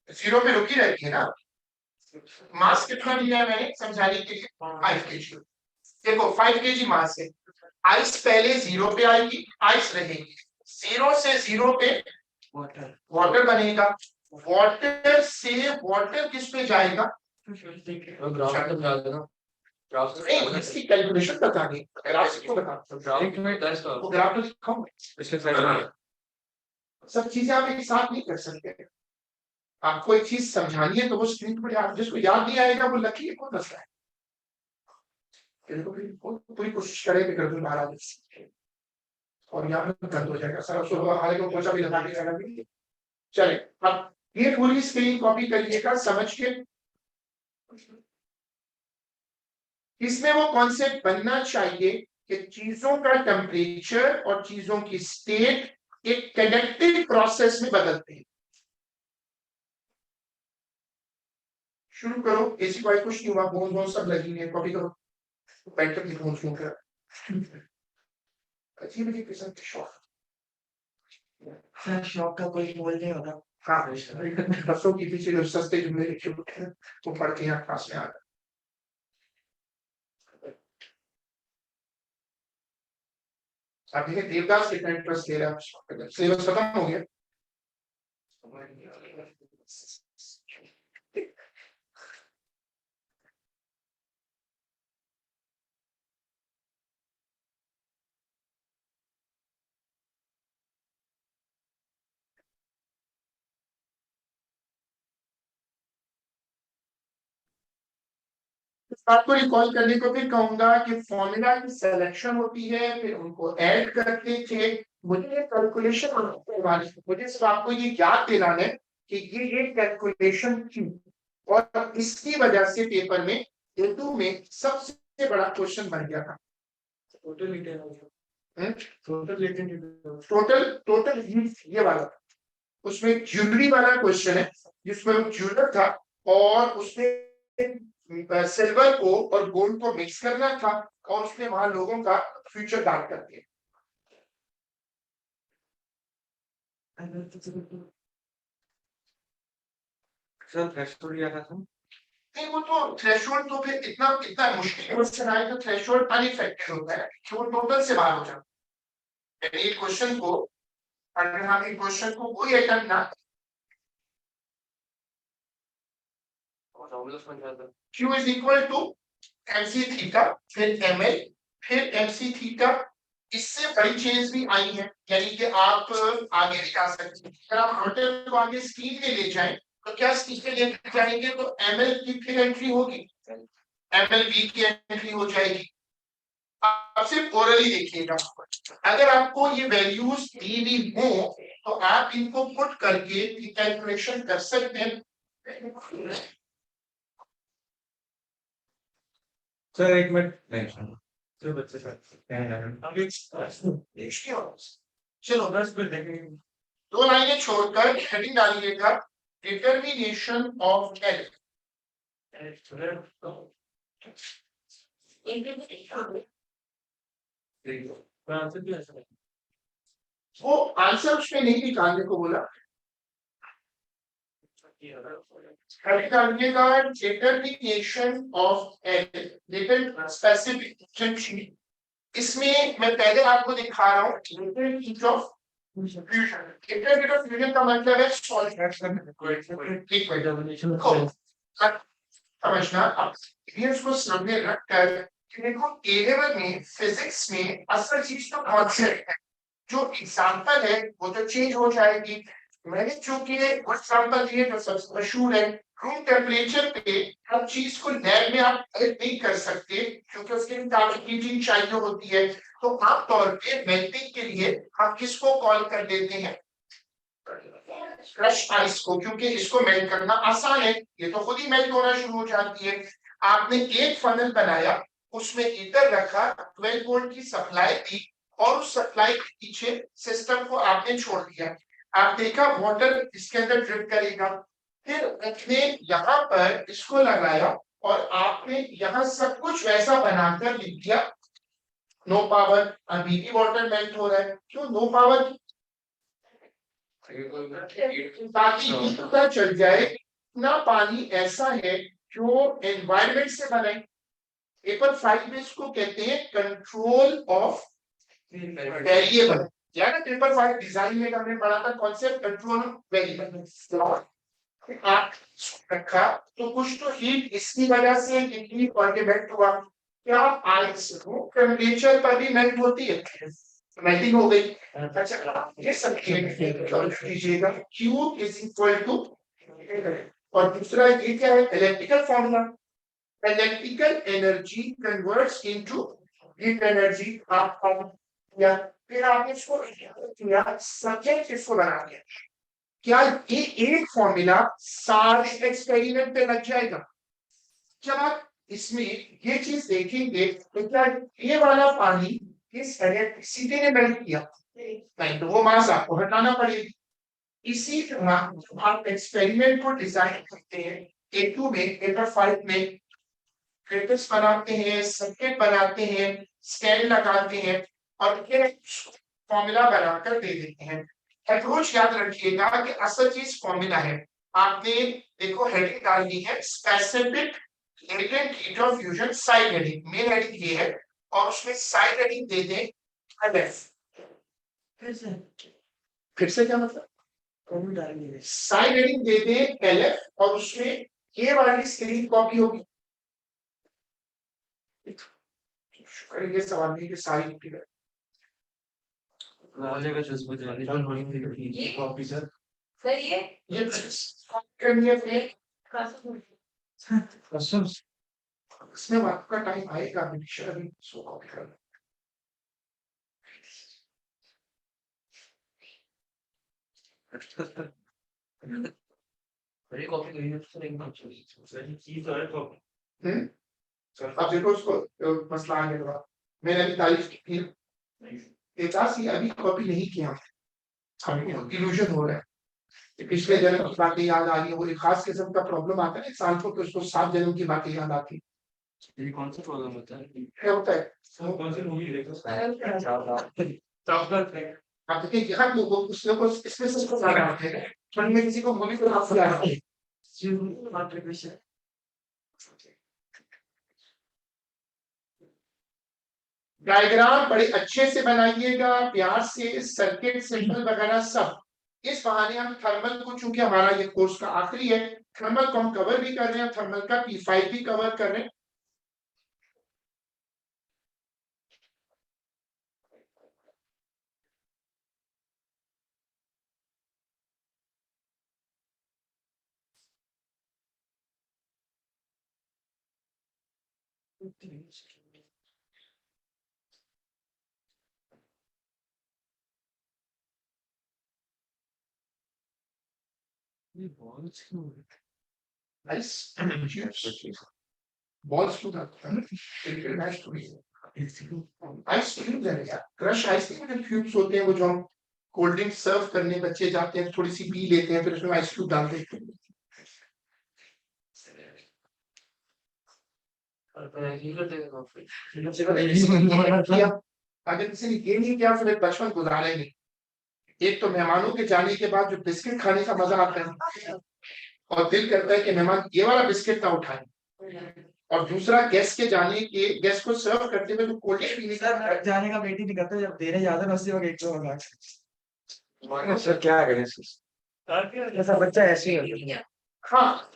0 पे रुकी रहती है ना। मास कितना दिया है मैंने समझाने के लिए? 5 kg। देखो 5 kg मास है, आइस पहले 0 पे आएगी, आइस रहेगी, 0 से 0 पे वाटर बनेगा, वाटर से वाटर किस पे जाएगा? ग्राफ तो याद है ना, ग्राफ नहीं, इसकी कैलकुलेशन बता दी, ग्राफ क्यों बता, ग्राफ में टेस्ट का वो ग्राफ तो दिखाऊंगा। पिछले स्लाइड में सब चीजें आप एक साथ नहीं कर सकते, आपको एक चीज समझानी है तो वो स्क्रीन पर आप, जिसको याद नहीं आएगा वो लकी है, कौन दस है, पूरी कोशिश करे कि कर दो महाराज, और यहाँ पे दर्द हो जाएगा सारा सुबह हाले को पोछा भी लगा के चले। अब ये पूरी स्क्रीन कॉपी करिएगा समझ के, इसमें वो कॉन्सेप्ट बनना चाहिए कि चीजों का टेम्परेचर और चीजों की स्टेट एक कनेक्टेड प्रोसेस में बदलते हैं। शुरू करो, ऐसी कोई कुछ नहीं हुआ, बोन सब लगी है, कॉपी करो, बैठ कर लिखो शुरू कर। अजीब अजीब किस्म के शौक का कोई बोल नहीं होगा। हाँ, बसों के पीछे जो सस्ते जुमले लिखे होते हैं वो पढ़ के यहाँ क्लास में आ गए। आप देखिए देवदास कितना इंटरेस्ट ले रहा है, सिलेबस खत्म हो गया। आपको रिकॉल करने को भी कहूंगा कि फॉर्मूला की सिलेक्शन होती है, फिर उनको ऐड करते थे। मुझे कैलकुलेशन मुझे सिर्फ आपको ये याद दिलाना है कि ये कैलकुलेशन थी, और इसकी वजह से पेपर में उर्दू में सबसे बड़ा क्वेश्चन बन गया था। टोटल ये वाला, उसमें ज्वेलरी वाला क्वेश्चन है जिसमें ज्वेलर था और उसने सिल्वर को और गोल्ड को मिक्स करना था, और उसने वहां लोगों का फ्यूचर डार्क कर दिया। नहीं, वो तो थ्रेशोल्ड तो फिर इतना इतना मुश्किल क्वेश्चन आए तो थ्रेशोल्ड अनइफेक्टेड होता है, तो वो टोटल से बाहर हो जाता है। एक क्वेश्चन को, अगर हम एक क्वेश्चन को कोई अटेम्प्ट ना, Q is equal to MC theta, फिर ML, फिर MC थीटा। इससे बड़ी चेंज भी आई है, यानी कि आप आगे भी जा सकते हैं। अगर आप रोटेट को आगे स्क्रीन पे ले जाएं तो क्या स्क्रीन पे ले जाएंगे तो ML की फिर एंट्री होगी, MLB की एंट्री हो जाएगी। आप सिर्फ ओरली देखिएगा, अगर आपको ये वैल्यूज दी हुई हो तो आप इनको पुट करके कैलकुलेशन कर सकते हैं। सर एक मिनट, चलो 10 मिनट देखेंगे। दो लाइनें छोड़कर हेडिंग डालिएगा, डिटर्मिनेशन ऑफ एल। वो आंसर उसमें नहीं निकालने को बोला, हेडिंग डालिएगा determination of L little specific. इसमें मैं पहले आपको दिखा रहा हूँ little heat of fusion. Little heat of fusion का मतलब है सॉल्ट समझना। आप इसको सामने रखकर देखो ए लेवल में फिजिक्स में असल चीज तो कॉन्सेप्ट है, जो एग्जांपल है वो तो चेंज हो जाएगी। मैंने चूंकि कुछ एग्जांपल दिए जो सबसे मशहूर है, रूम टेम्परेचर पे हर चीज को लैब में आप नहीं कर सकते क्योंकि उसके लिए काफी हीटिंग चाहिए होती है। तो आमतौर पे मेल्टिंग के लिए आप किसको कॉल कर देते हैं, क्रश आइस को, क्योंकि इसको मेल्ट करना आसान है, ये तो खुद ही मेल्ट होना शुरू हो जाती है। आपने एक फनल बनाया, उसमें हीटर रखा, 12 वोल्ट की सप्लाई दी और उस सप्लाई के पीछे सिस्टम को आपने छोड़ दिया। आप देखा वाटर इसके अंदर ड्रिप करेगा, फिर आपने यहाँ पर इसको लगाया और आपने यहाँ सब कुछ वैसा बनाकर लिख दिया नो पावर। अभी भी वाटर मेल्ट हो रहा है, क्यों नो पावर, ताकि ये पता चल जाए ना पानी ऐसा है जो एनवायरमेंट से बना है। पेपर 5 में इसको कहते हैं कंट्रोल ऑफ वेरिएबल, या ना पेपर 5 डिजाइन में हमने पढ़ा था कॉन्सेप्ट कंट्रोल ऑफ वेरिएबल। आप रखा तो कुछ तो हीट इसकी वजह से हीट और मेल्ट हुआ। क्या आइस रूम टेम्परेचर पर भी मेल्ट होती है, मेल्टिंग हो गई। अच्छा ये सब कीजिएगा, Q इज इक्वल टू, और दूसरा ये क्या है, electrical formula, electrical energy converts into heat energy. आप या फिर आपने इसको किया सब्जेक्ट इसको बना दिया। क्या ये एक फॉर्मूला सारे एक्सपेरिमेंट पे लग जाएगा? जब आप इसमें ये चीज देखेंगे तो क्या ये वाला पानी इस इलेक्ट्रिसिटी ने मेल्ट किया? नहीं, तो वो मास आपको हटाना पड़ेगी। इसी तरह आप एक्सपेरिमेंट को डिजाइन करते हैं, A2 में, पेपर 5 में क्रिटिक्स बनाते हैं, सर्किट बनाते हैं, स्टैंड लगाते हैं और फिर फॉर्मूला बनाकर दे देते हैं। अप्रोच याद रखिएगा कि असल चीज फॉर्मूला है। आपने देखो हेडिंग डालनी है specific latent heat of fusion, side heading, main heading ये है, और उसमें साइड हेडिंग दे दें LF। फिर से क्या मतलब, साइड हेडिंग दे दें LF और उसमें ये वाली स्क्रीन कॉपी होगी। ये सवाल नहीं कि सारी कॉपी सर ये करनी है फिर इसमें आपका टाइम आएगा अभी अभी सो कॉपी करना। बड़ी कॉपी करी है तो नहीं चीज है तो अब देखो उसको मसला आने लगा। मैंने अभी तारीफ की थी, एकासी अभी कॉपी नहीं किया, हमें इल्यूजन हो रहा है कि पिछले जन्म की बातें याद आ रही है। वो एक खास किस्म का प्रॉब्लम आता है इंसान को, तो उसको 7 जन्म की बातें याद आती ये कौन सा प्रॉब्लम होता है? है। होता है कौन सी मूवी देखो? आप देखिए यहाँ लोगों उसने को इसमें से इसको ज्यादा आते हैं, मन में किसी को मूवी को हाथ लगा है। डायग्राम बड़े अच्छे से बनाइएगा, प्यार से, सर्किट सिंबल वगैरह सब। इस बहाने हम थर्मल को, चूंकि हमारा ये कोर्स का आखिरी है, थर्मल को हम कवर भी कर रहे हैं, थर्मल का P5 भी कवर कर रहे हैं। ये balls क्यों है? बॉल्स क्यों रखता है? क्रिकेट मैच थोड़ी है। आइसक्रीम है यार, क्रश आइसक्रीम के क्यूब्स होते हैं, वो जो हम कोल्ड ड्रिंक सर्व करने बच्चे जाते हैं, थोड़ी सी पी लेते हैं, फिर उसमें आइस क्यूब डाल देते हैं। अगर किसी ने ये नहीं किया, फिर बचपन गुजारेंगे। एक तो मेहमानों के जाने के बाद जो बिस्किट खाने का मजा आता है, और दिल करता है कि मेहमान ये वाला बिस्किट ना उठाए, और दूसरा गेस्ट के जाने के, गेस्ट को सर्व करते हुए जो कोल्ड ड्रिंक पीने का जाने का वेट ही नहीं करता, जब देने जाते हैं उसी वक्त एक तो होगा। सर क्या करें ऐसा बच्चा ऐसे ही होता है। हाँ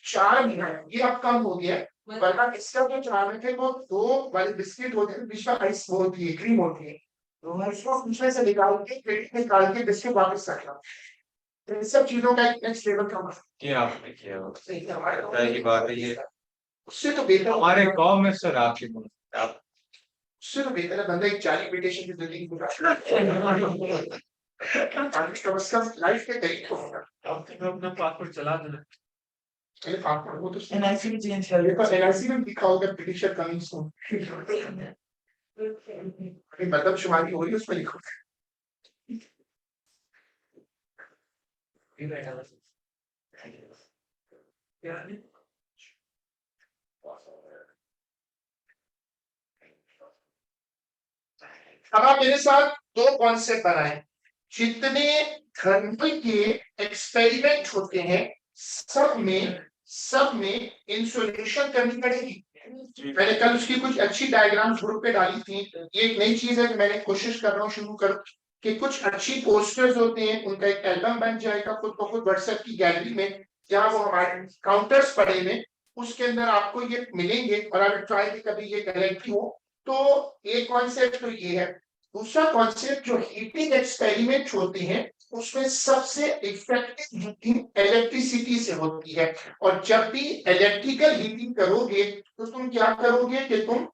4 महीना ये अब कम हो गया है, वरना इसका जो 4 में थे वो 2 वाले बिस्किट होते हैं, बीच में आइस वो होती है, क्रीम होती है, तो इसको उसमें से निकाल के प्लेट में निकाल के बिस्किट वापस रखना। तो इन सब चीजों का एक नेक्स्ट लेवल का क्या आपने किया मसला पता की बात है ये उससे तो बेहतर हमारे गांव में सर आपकी आप उससे तो बेहतर है बंदा एक 40 मेडिटेशन की जिंदगी गुजार कम से कम लाइफ के करीब तो होगा। अपना पासपोर्ट चला देना। पहले पासपोर्ट वो तो एनआईसी भी चेंज कर ये तो एनआईसी में लिखा होगा ब्रिटिशर कमिंग सून, मतलब शुमारी हो रही है उसमें लिखो। अब आप मेरे साथ 2 कॉन्सेप्ट बनाए। जितने थर्मल के एक्सपेरिमेंट होते हैं सब में इंसुलेशन करनी पड़ेगी। मैंने कल उसकी कुछ अच्छी डायग्राम ग्रुप पे डाली थी। ये एक नई चीज है कि मैंने कोशिश कर रहा हूँ शुरू कर कि कुछ अच्छी पोस्टर्स होते हैं, उनका एक एल्बम बन जाएगा खुद ब खुद व्हाट्सएप की गैलरी में, जहाँ वो हमारे काउंटर्स पड़े हुए, उसके अंदर आपको ये मिलेंगे, और अगर ट्राई की कभी ये गैलरी हो तो एक कॉन्सेप्ट तो ये है। दूसरा कॉन्सेप्ट जो हीटिंग एक्सपेरिमेंट होते हैं, उसमें सबसे इफेक्टिव हीटिंग इलेक्ट्रिसिटी से होती है, और जब भी इलेक्ट्रिकल हीटिंग करोगे तो तुम क्या करोगे कि तुम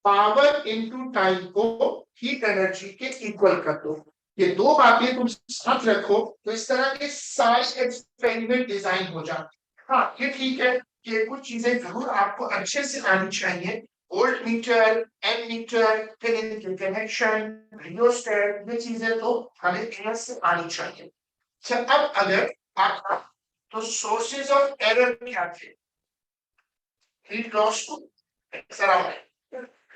पावर इनटू टाइम को हीट एनर्जी के इक्वल कर दो। ये 2 बातें तुम साथ रखो तो इस तरह के सारे एक्सपेरिमेंट डिजाइन हो जाते हैं। हाँ ये ठीक है कि कुछ चीजें जरूर आपको अच्छे से आनी चाहिए, वोल्ट मीटर, एमीटर, फिर इनके कनेक्शन, रियोस्टेट, ये चीजें तो हमें क्लास से आनी चाहिए। अच्छा अब अगर आप तो सोर्सेज ऑफ एरर क्या थे? हीट लॉस को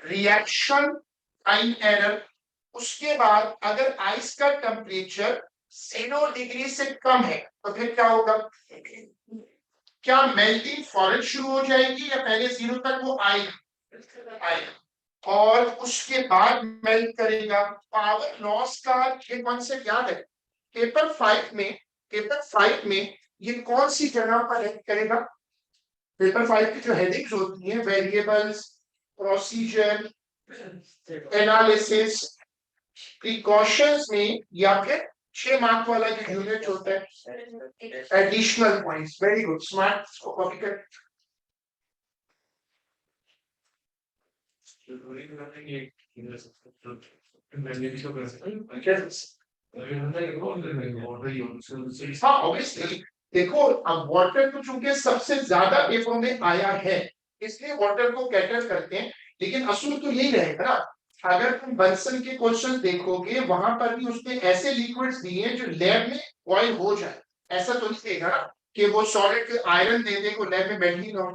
रिएक्शन, टाइम एरर। उसके बाद अगर आइस का टेम्परेचर 0 डिग्री से कम है तो फिर क्या होगा? क्या मेल्टिंग फौरन शुरू हो जाएगी या पहले 0 तक वो आएगा और उसके बाद मेल्ट करेगा? पावर लॉस का ये कॉन्सेप्ट याद है, पेपर 5 में ये कौन सी जगह पर हेल्प करेगा? पेपर 5 की जो हेडिंग्स होती हैं, वेरिएबल्स, प्रोसीजर, एनालिसिस, प्रिकॉशंस में, या फिर 6 मार्क वाला जो यूनिट होता है additional points. Very good, smart, इसको कॉपी कर। हाँ ऑब्वियसली देखो, अब वाटर तो चूंकि सबसे ज्यादा पेपरों में आया है इसलिए वाटर को कैटर करते हैं, लेकिन असूल तो यही रहेगा ना। अगर तुम बंसन के क्वेश्चन देखोगे वहां पर भी उसने ऐसे लिक्विड्स दिए हैं जो लैब में बॉयल हो जाए, ऐसा तो नहीं देगा ना कि वो सॉलिड आयरन दे दे को लैब में बैठ ही ना हो।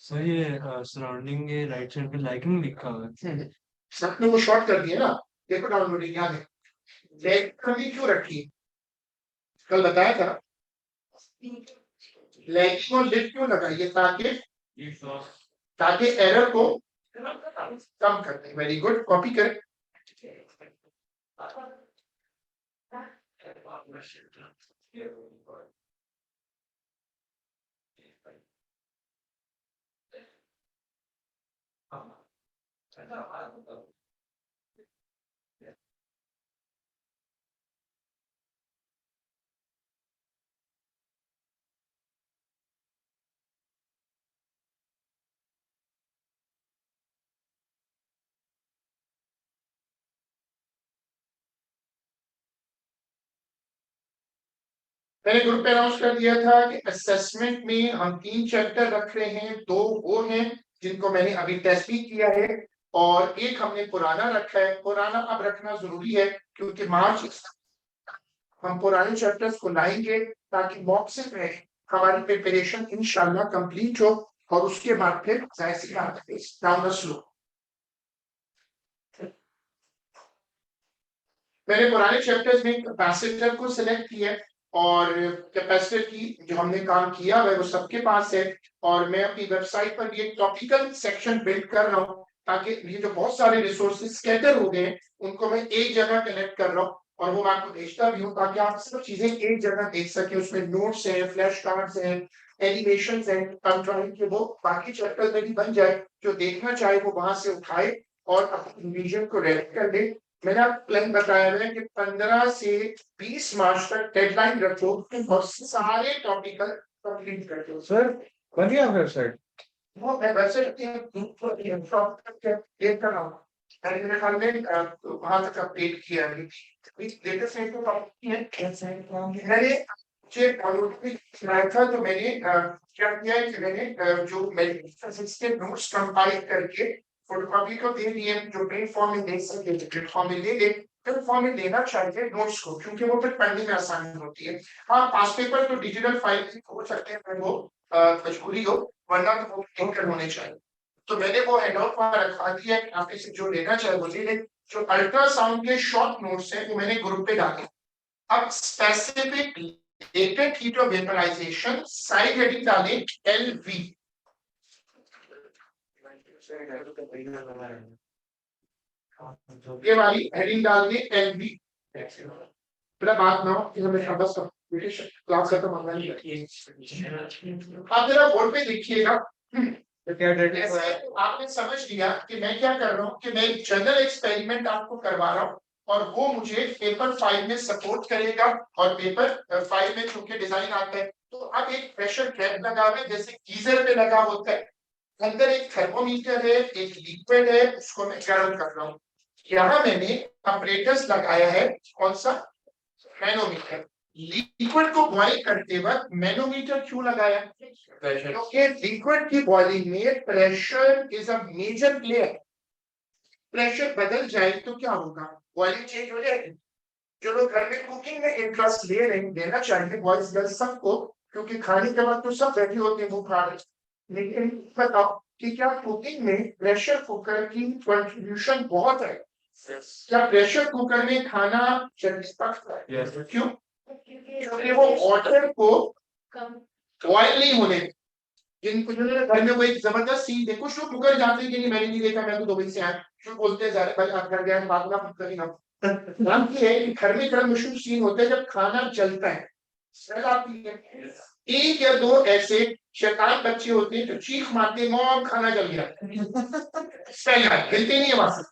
सर ये सराउंडिंग के राइट साइड पे लाइकिंग लिखा हुआ है। सबने वो शॉर्ट कर दिया ना, देखो डाउनलोडिंग याद है लैग कमी क्यों रखी, कल बताया था लैगिंग और लिट क्यों लगाइए, ताकि एरर को कम करते। वेरी गुड, कॉपी करें। मैंने ग्रुप पे अनाउंस कर दिया था कि असेसमेंट में हम 3 चैप्टर रख रहे हैं, 2 वो हैं जिनको मैंने अभी टेस्ट भी किया है और एक हमने पुराना रखा है। पुराना अब रखना जरूरी है क्योंकि मार्च हम पुराने चैप्टर्स को लाएंगे ताकि मॉक से में हमारी प्रिपरेशन इंशाल्लाह कंप्लीट हो और उसके बाद फिर डाउन द स्लो। मैंने पुराने चैप्टर्स में कैपेसिटर को सिलेक्ट किया है और कैपेसिटर की जो हमने काम किया है वो सबके पास है और मैं अपनी वेबसाइट पर भी एक टॉपिकल सेक्शन बिल्ड कर रहा हूँ ताकि ये जो बहुत सारे रिसोर्सेज स्कैटर हो गए उनको मैं एक जगह कनेक्ट कर रहा हूँ और वो मैं आपको भेजता भी हूँ ताकि आप सब चीजें एक जगह देख सके। उसमें नोट्स हैं, फ्लैश कार्ड्स हैं, एनिमेशंस हैं। I'm trying कि वो बाकी चैप्टर में भी बन जाए, जो देखना चाहे वो वहां से उठाए और अपनी रिवीजन को रेडी कर ले। मैंने आपको प्लान बताया है कि 15 से 20 मार्च तक डेडलाइन रखो और सारे टॉपिकल कंप्लीट कर दो। सर बन गया वेबसाइट? वो मैं वेबसाइट देख कर रहा हूँ, मैंने मेरे ख्याल में वहां तक अपडेट किया है। लेटेस्ट मैंने मुझे डाउनलोड भी कराया था तो मैंने क्या किया है कि मैंने जो फिजिक्स के नोट्स कंपाइल करके फोटोकॉपी को दे दिए, जो प्रिंट फॉर्म में दे सके प्रिंट फॉर्म में ले ले। प्रिंट फॉर्म में लेना चाहिए नोट्स को क्योंकि वो फिर पढ़ने में आसानी होती है। हाँ पास पेपर तो डिजिटल फाइल हो सकते हैं, वो मजबूरी हो, वरना तो वो लिंक होने चाहिए। तो मैंने वो हैंडआउट वहां रखवा दिया है, आप इसे जो लेना चाहे वो ले ले। जो अल्ट्रासाउंड के शॉर्ट नोट्स हैं वो मैंने ग्रुप पे डाले। अब specific latent heat of vaporization side heading डालें एलवी। ये वाली हेडिंग डाल दें एलवी। मेरा बात ना हो कि हमें बस क्लास खत्म होना ही है। आप जरा बोर्ड पे देखिएगा। तो क्या डेट है? ऐसे आपने समझ लिया कि मैं क्या कर रहा हूँ कि मैं एक जनरल एक्सपेरिमेंट आपको करवा रहा हूँ और वो मुझे पेपर 5 में सपोर्ट करेगा और पेपर 5 में चूंकि डिजाइन आता है तो अब एक प्रेशर कैप लगा हुआ है जैसे गीजर पे लगा होता है, अंदर एक थर्मोमीटर है, एक लिक्विड है, उसको मैं गर्म कर रहा हूँ। यहाँ मैंने अपरेटस लगाया है, कौन सा, मैनोमीटर। लिक्विड को बॉइल करते वक्त मैनोमीटर क्यों लगाया, क्योंकि लिक्विड की बॉइलिंग में pressure is a major player. Pressure बदल जाए तो क्या होगा, बॉइलिंग चेंज हो जाएगी। जो लोग घर में कुकिंग में इंटरेस्ट ले रहे हैं, लेना चाहिए बॉयज गर्ल्स सबको, क्योंकि खाने के बाद तो सब बैठे होते हैं वो खा रहे। लेकिन बताओ कि क्या कुकिंग में प्रेशर कुकर की कंट्रीब्यूशन बहुत है? क्या प्रेशर कुकर में खाना जल्दी पकता है? क्यों? क्योंकि वो वाटर को बॉयल नहीं होने, जिनको घर में वो एक जबरदस्त सीन देखो, कुछ लोग कुकर जानते हैं कि नहीं, मैंने नहीं देखा, मैं तो दुबई से आया, जो बोलते हैं भाई आप घर गए बात ना करी ना। नाम की है कि घर में इतना मुश्किल सीन होता है जब खाना जलता है, स्मेल आती है। एक या दो ऐसे शैतान बच्चे होते हैं जो चीख मारते हैं, मॉम खाना जल गया, स्मेल आती, हिलते नहीं है वहां से।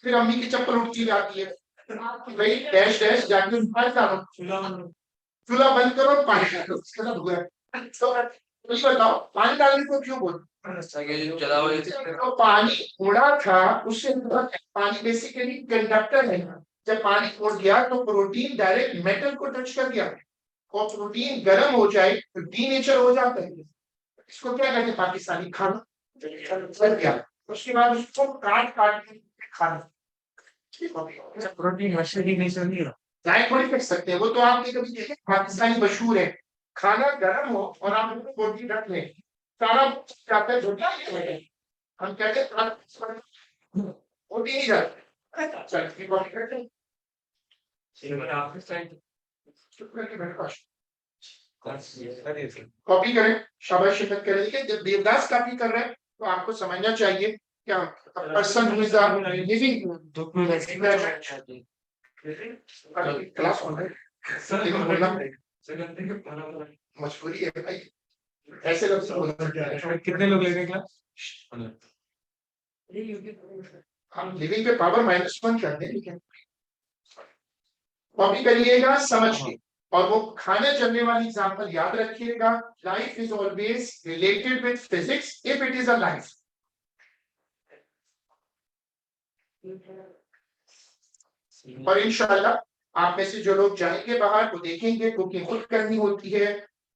फिर अम्मी की चप्पल उठती जाती है, भाई डैश डैश जाके चूल्हा बंद करो, पानी डालो, उसके साथ हुआ है। तो मुझे बताओ पानी डालने को क्यों बोलते जो चला हुआ है तो पानी उड़ा था उससे पानी बेसिकली कंडक्टर है। जब पानी उड़ गया तो प्रोटीन डायरेक्ट मेटल को टच कर गया और प्रोटीन गर्म हो जाए तो डीनेचर हो जाता है। इसको क्या कहते हैं पाकिस्तानी खाना चल गया। उसके बाद उसको काट काट के खाना प्रोटीन मछली की नहीं चल रहा। डाइट थोड़ी कर सकते हैं। वो तो आपने कभी देखे पाकिस्तानी मशहूर है खाना गर्म हो और आप उसको प्रोटीन रख लें सारा जाता है झूठा है। हम कहते हैं प्रोटीन ही जाता है। चल ठीक बात करते हैं। चुप करके बैठो कॉपी करें शाबाश शिफत करें। देखिए जब देवदास कॉपी कर रहे हैं तो आपको समझना चाहिए क्या person who is living class होना है बोलना पड़ेगा मजबूरी है भाई ऐसे लफ्ज बोलना। कितने लोग लेंगे क्लास? हम लिविंग पे पावर -1 कर दें लेकिन कॉपी करिएगा समझ के और वो खाने चलने वाली एग्जांपल याद रखिएगा। Life is always related with physics if it is a life. और इंशाल्लाह आप में से जो लोग जाएंगे बाहर वो देखेंगे कुकिंग खुद करनी होती है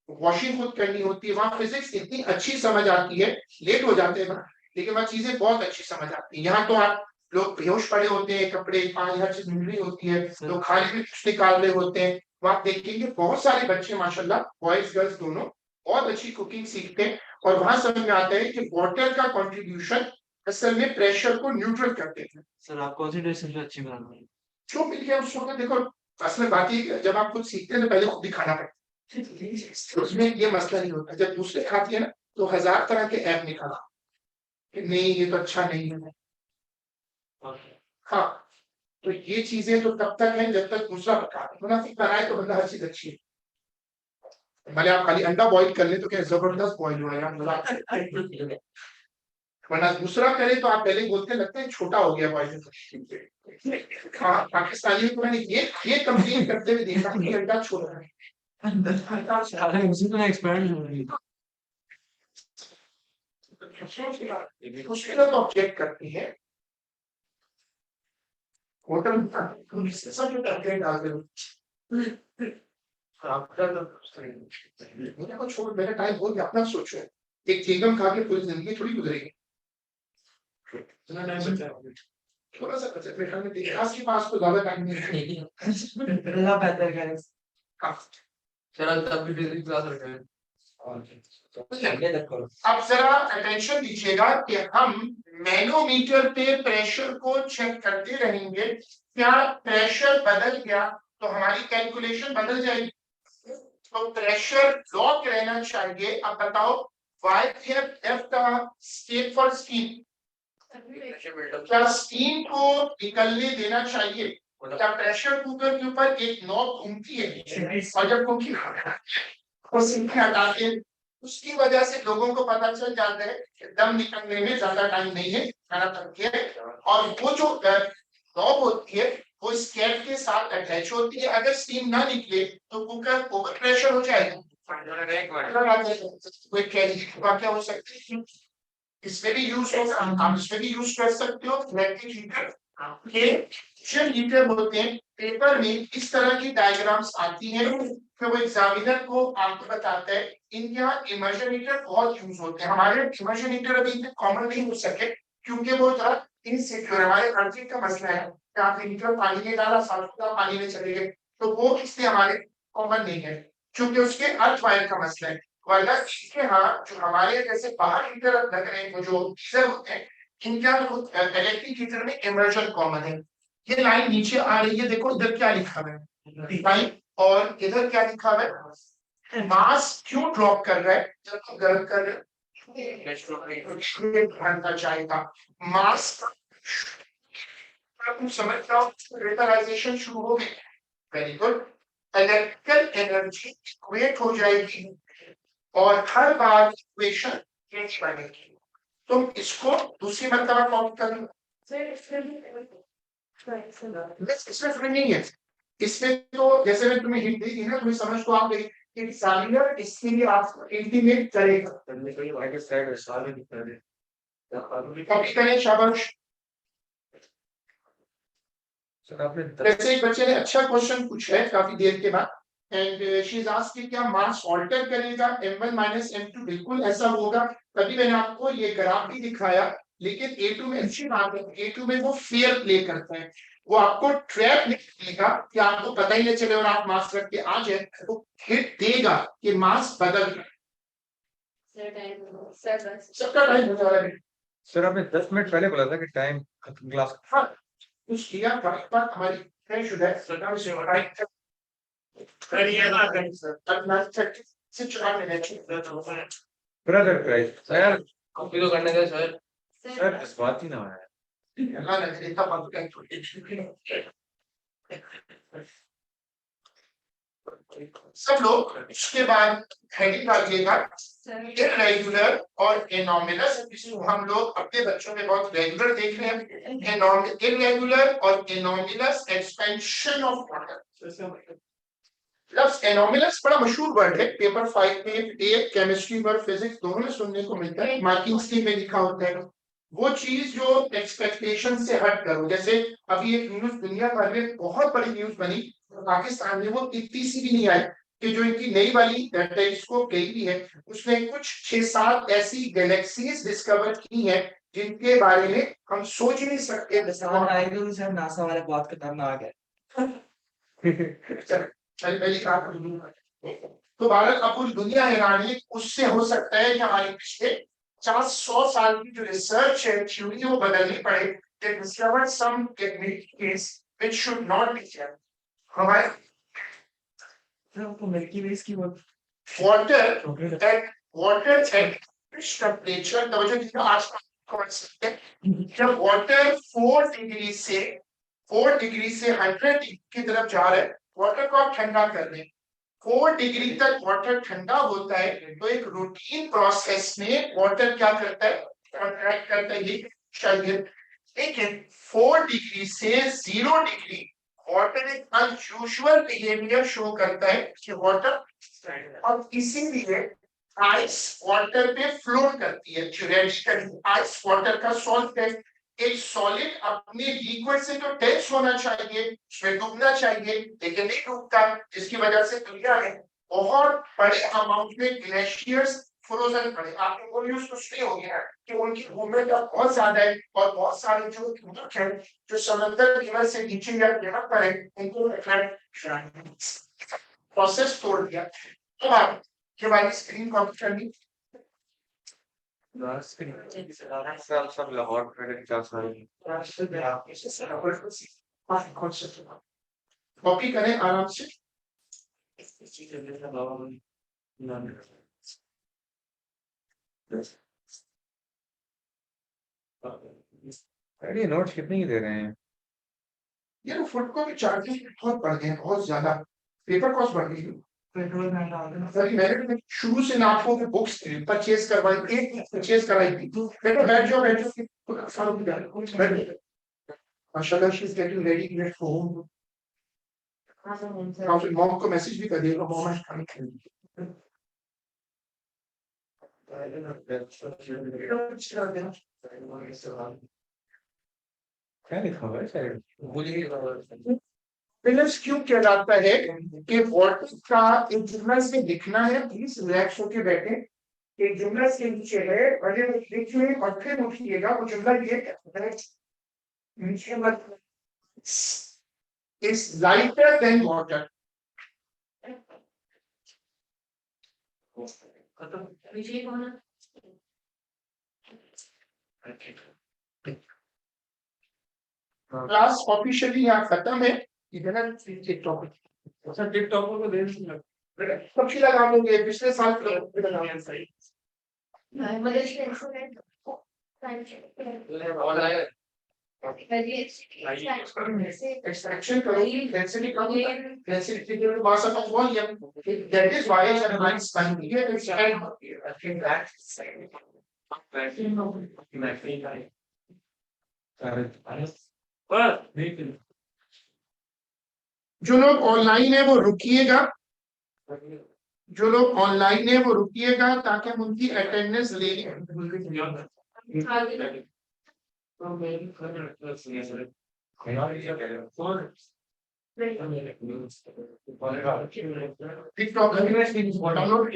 वॉशिंग खुद करनी होती है। वहां फिजिक्स इतनी अच्छी समझ आती है लेट हो जाते हैं लेकिन वह चीजें बहुत अच्छी समझ आती है। यहाँ तो आप लोग बेहोश पड़े होते हैं कपड़े पानी हर चीज मिल रही होती है लोग खाने भी कुछ निकाल रहे होते हैं। वहां देखेंगे बहुत सारे बच्चे माशाल्लाह बॉयज गर्ल्स दोनों बहुत अच्छी कुकिंग सीखते हैं और वहां समझ में आता है कि वाटर का कंट्रीब्यूशन असल में प्रेशर को न्यूट्रल करते हैं। सर आप कौन सी डिश सबसे अच्छी बनाते हैं? जो मिल गया उस वक्त देखो असल बात ये जब आप कुछ सीखते हैं तो पहले खुद ही खाना पड़ता है। उसमें ये मसला नहीं होता जब दूसरे खाते हैं ना तो 1000 तरह के ऐप निकाला कि नहीं ये तो अच्छा नहीं है। हाँ तो ये चीजें तो तब तक है जब तक दूसरा पका मुनाफिक बनाए तो बंदा हर चीज अच्छी है। भले आप खाली अंडा बॉईल कर ले तो क्या जबरदस्त बॉईल हुआ है वरना दूसरा करे तो आप पहले बोलते लगते हैं छोटा हो गया बॉईल। हाँ पाकिस्तानी को मैंने ये कंप्लेन करते हुए देखा कि अंडा छोटा है। उसी में एक्सपेरिमेंट हो रही है। मुश्किल तो ऑब्जेक्ट करती है होटल सब कंप्लेंट डालते मेरे को छोड़ मेरा टाइम हो गया अपना सोचो एक चेगम खा के पूरी जिंदगी थोड़ी गुजरेगी। थोड़ा सा बचत मेरे ख्याल में देहास के पास तो ज्यादा टाइम नहीं है। अल्लाह बेहतर करे। चला तब भी फिजिक्स क्लास रखे हैं अब जरा अटेंशन दीजिएगा कि हम मैनोमीटर पे प्रेशर को चेक करते रहेंगे। क्या प्रेशर बदल गया तो हमारी कैलकुलेशन बदल जाएगी। तो प्रेशर लॉक रहना चाहिए। अब बताओ YF का स्टेट फॉर स्टीम क्या स्टीम को निकलने देना चाहिए। क्या प्रेशर कुकर के ऊपर एक नॉब घूमती है और जब घूमती हटाते उसकी वजह से लोगों को पता चल जाता है कि दम निकलने में ज्यादा टाइम नहीं है खाना तक के। और वो जो नॉब होती है वो इस कैप के साथ अटैच होती है। अगर स्टीम ना निकले तो कुकर ओवर प्रेशर हो जाएगा। क्या हो सकती है इसमें भी यूज हो आप इसमें भी यूज कर सकते हो। इलेक्ट्रिक हीटर हीटर होते हैं पेपर में इस तरह की डायग्राम्स आती हैं फिर वो एग्जामिनर को आपको बताता है। इनके यहाँ इमर्शन हीटर बहुत यूज होते हैं। हमारे इमर्शन हीटर अभी इतने कॉमन नहीं हो सके क्योंकि वो जरा इनसिक्योर हमारे कंट्री का मसला है कि आपने हीटर पानी में डाला साफ पानी में चले गए तो वो इसलिए हमारे कॉमन नहीं है क्योंकि उसके अर्थ वायर का मसला है। वरना इसके यहाँ जो हमारे जैसे बाहर हीटर लग रहे हैं वो जो गीजर होते हैं इनका इलेक्ट्रिक हीटर में इमर्शन कॉमन है। ये लाइन नीचे आ रही है देखो इधर क्या लिखा हुआ है लाइन और इधर क्या लिखा हुआ है मास क्यों ड्रॉप कर रहा है जब तुम गर्म कर रहे हो चाहेगा मास तुम समझता हो वेपराइजेशन शुरू हो गई। Very good electrical energy create हो जाएगी और हर बार इक्वेशन चेंज बनेगी। तुम इसको दूसरी मर्तबा कॉपी कर लो। इसमें फ्री नहीं है इसमें तो जैसे मैं तुम्हें हिंट दी थी ना तुम्हें समझ तो आ गई एग्जामिनर इसके लिए आपको इंटीमेट करेगा। कॉपी करें, शाबाश। सर आपने वैसे एक बच्चे ने अच्छा क्वेश्चन पूछा है काफी देर के बाद, एंड शी इज आस्क्ड कि क्या मास ऑल्टर करेगा m1 माइनस m2, बिल्कुल ऐसा होगा। तभी मैंने आपको ये ग्राफ भी दिखाया, लेकिन A2 में अच्छी बात है, A2 में वो फेयर प्ले करता है, वो आपको ट्रैप नहीं देगा कि आपको पता ही नहीं चले और आप मास रख के आ जाए, तो हिट देगा कि मास बदल रहा है। सर टाइम सर बस सबका टाइम हो जा रहा है। सर आपने 10 मिनट पहले बोला था कि टाइम खत्म क्लास हाँ, कुछ किया बात हमारी है, शुद्ध है, सरकार से राइट करिए ना करें सर, अपना से चुनाव में ब्रदर प्राइस सर कॉपी तो करने दे सर। सर इस बात ही ना है सब लोग इसके बाद हेडिंग डालिएगा सर इररेगुलर और एनॉमिनस, जिसको हम लोग अपने बच्चों में बहुत रेगुलर देख रहे हैं। इररेगुलर और एनॉमिनस एक्सपेंशन ऑफ वाटर। लफ्ज एनॉमिनस बड़ा मशहूर वर्ड है, पेपर 5 में एक केमिस्ट्री और फिजिक्स दोनों में सुनने को मिलता है, मार्किंग स्कीम में लिखा होता है। वो चीज जो एक्सपेक्टेशन से हट करो, जैसे अभी एक न्यूज दुनिया भर में बहुत बड़ी न्यूज बनी, पाकिस्तान में वो इतनी सी भी नहीं आई कि जो इनकी नई वाली टेलीस्कोप गई भी है, उसने कुछ 6-7 ऐसी गैलेक्सीज डिस्कवर की है जिनके बारे में हम सोच ही नहीं सकते। सर नासा वाले बहुत खतरनाक है। पहली बात तो भारत का पूरी दुनिया हैरान है, उससे हो सकता है कि हमारे पिछले 400 साल की जो रिसर्च है, थ्योरी, वो बदलनी पड़े। They discovered some techniques which should not be there. हमारे आपको मिल्की वेज की वो water at which temperature, तवज्जो दीजिए, आज का कॉन्सेप्ट है, जब वाटर 4 डिग्री से 100 डिग्री की तरफ जा रहा है, वाटर को आप ठंडा कर दें, 4 डिग्री तक वाटर ठंडा होता है, तो एक रूटीन प्रोसेस में वाटर क्या करता है, कंट्रैक्ट करता है, ये चाहिए। लेकिन 4 डिग्री से 0 डिग्री वाटर एक अनयूजुअल बिहेवियर शो करता है कि वाटर, और इसीलिए आइस वाटर पे फ्लोट करती है। थ्योरेटिकली आइस वाटर का सॉल्ट है, एक सॉलिड अपने लिक्विड से तो टेंस होना चाहिए, उसमें डूबना चाहिए, लेकिन नहीं डूबता, जिसकी वजह से दुनिया में बहुत बड़े अमाउंट में ग्लेशियर्स फ्रोजन पड़े। आपको वो न्यूज कुछ नहीं हो गया कि उनकी मूवमेंट अब बहुत ज्यादा है, और बहुत सारे जो मुल्क हैं जो समंदर लेवल से नीचे या यहाँ पर है, उनको प्रोसेस तोड़ दिया। तो आप ये वाली स्क्रीन कॉपी करनी, सब लाहौर क्रेडिट क्लास वाले कॉपी करें आराम से। अरे नोट्स कितने की दे रहे हैं ये फुट कॉपी चार्जेस बहुत बढ़ गए हैं, बहुत ज्यादा पेपर कॉस्ट बढ़ गई है। पेट्रोल महंगा हो गया। सर मैंने शुरू से ना आपको बुक्स परचेज करवाई, एक परचेज कराई थी, बैठो बैठ जाओ बैठ जाओ, माशाल्लाह she is getting ready to get home. आप मॉम को मैसेज भी कर दिएगा, मॉम आज खाने के लिए। क्या लिखा हुआ है शायद पिलर्स क्यों कहलाता है कि वाटर का एक जुमला से लिखना है, प्लीज रिलैक्स होके बैठे, एक जुमला के नीचे है, अगर लिखिए और फिर उठिएगा, वो जुमला ये है, नीचे मत, इज लाइटर देन वाटर। विजय कौन है? क्लास ऑफिशियली यहाँ खत्म है, इधर टॉपिक अच्छा टिकटॉक को दे दीजिए। कब लगा लोगे, पिछले साल एक्सट्रैक्शन करो, डेंसिटी कम होगा, डेंसिटी के पास of volume, that is why an lines line here is I think that जो लोग ऑनलाइन है वो रुकिएगा, जो लोग ऑनलाइन है वो रुकिएगा ताकि हम उनकी अटेंडेंस ले लें। ठीक डाउनलोड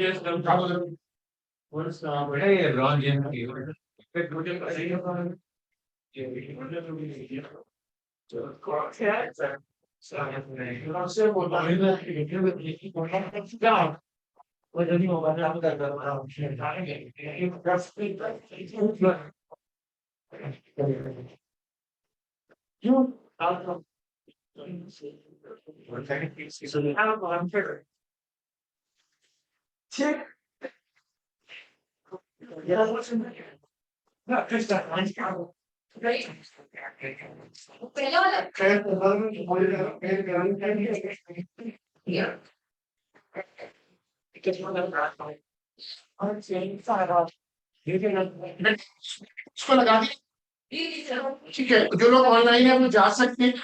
पहले वाला इसको लगा दी। ठीक है, जो लोग ऑनलाइन है वो जा सकते हैं।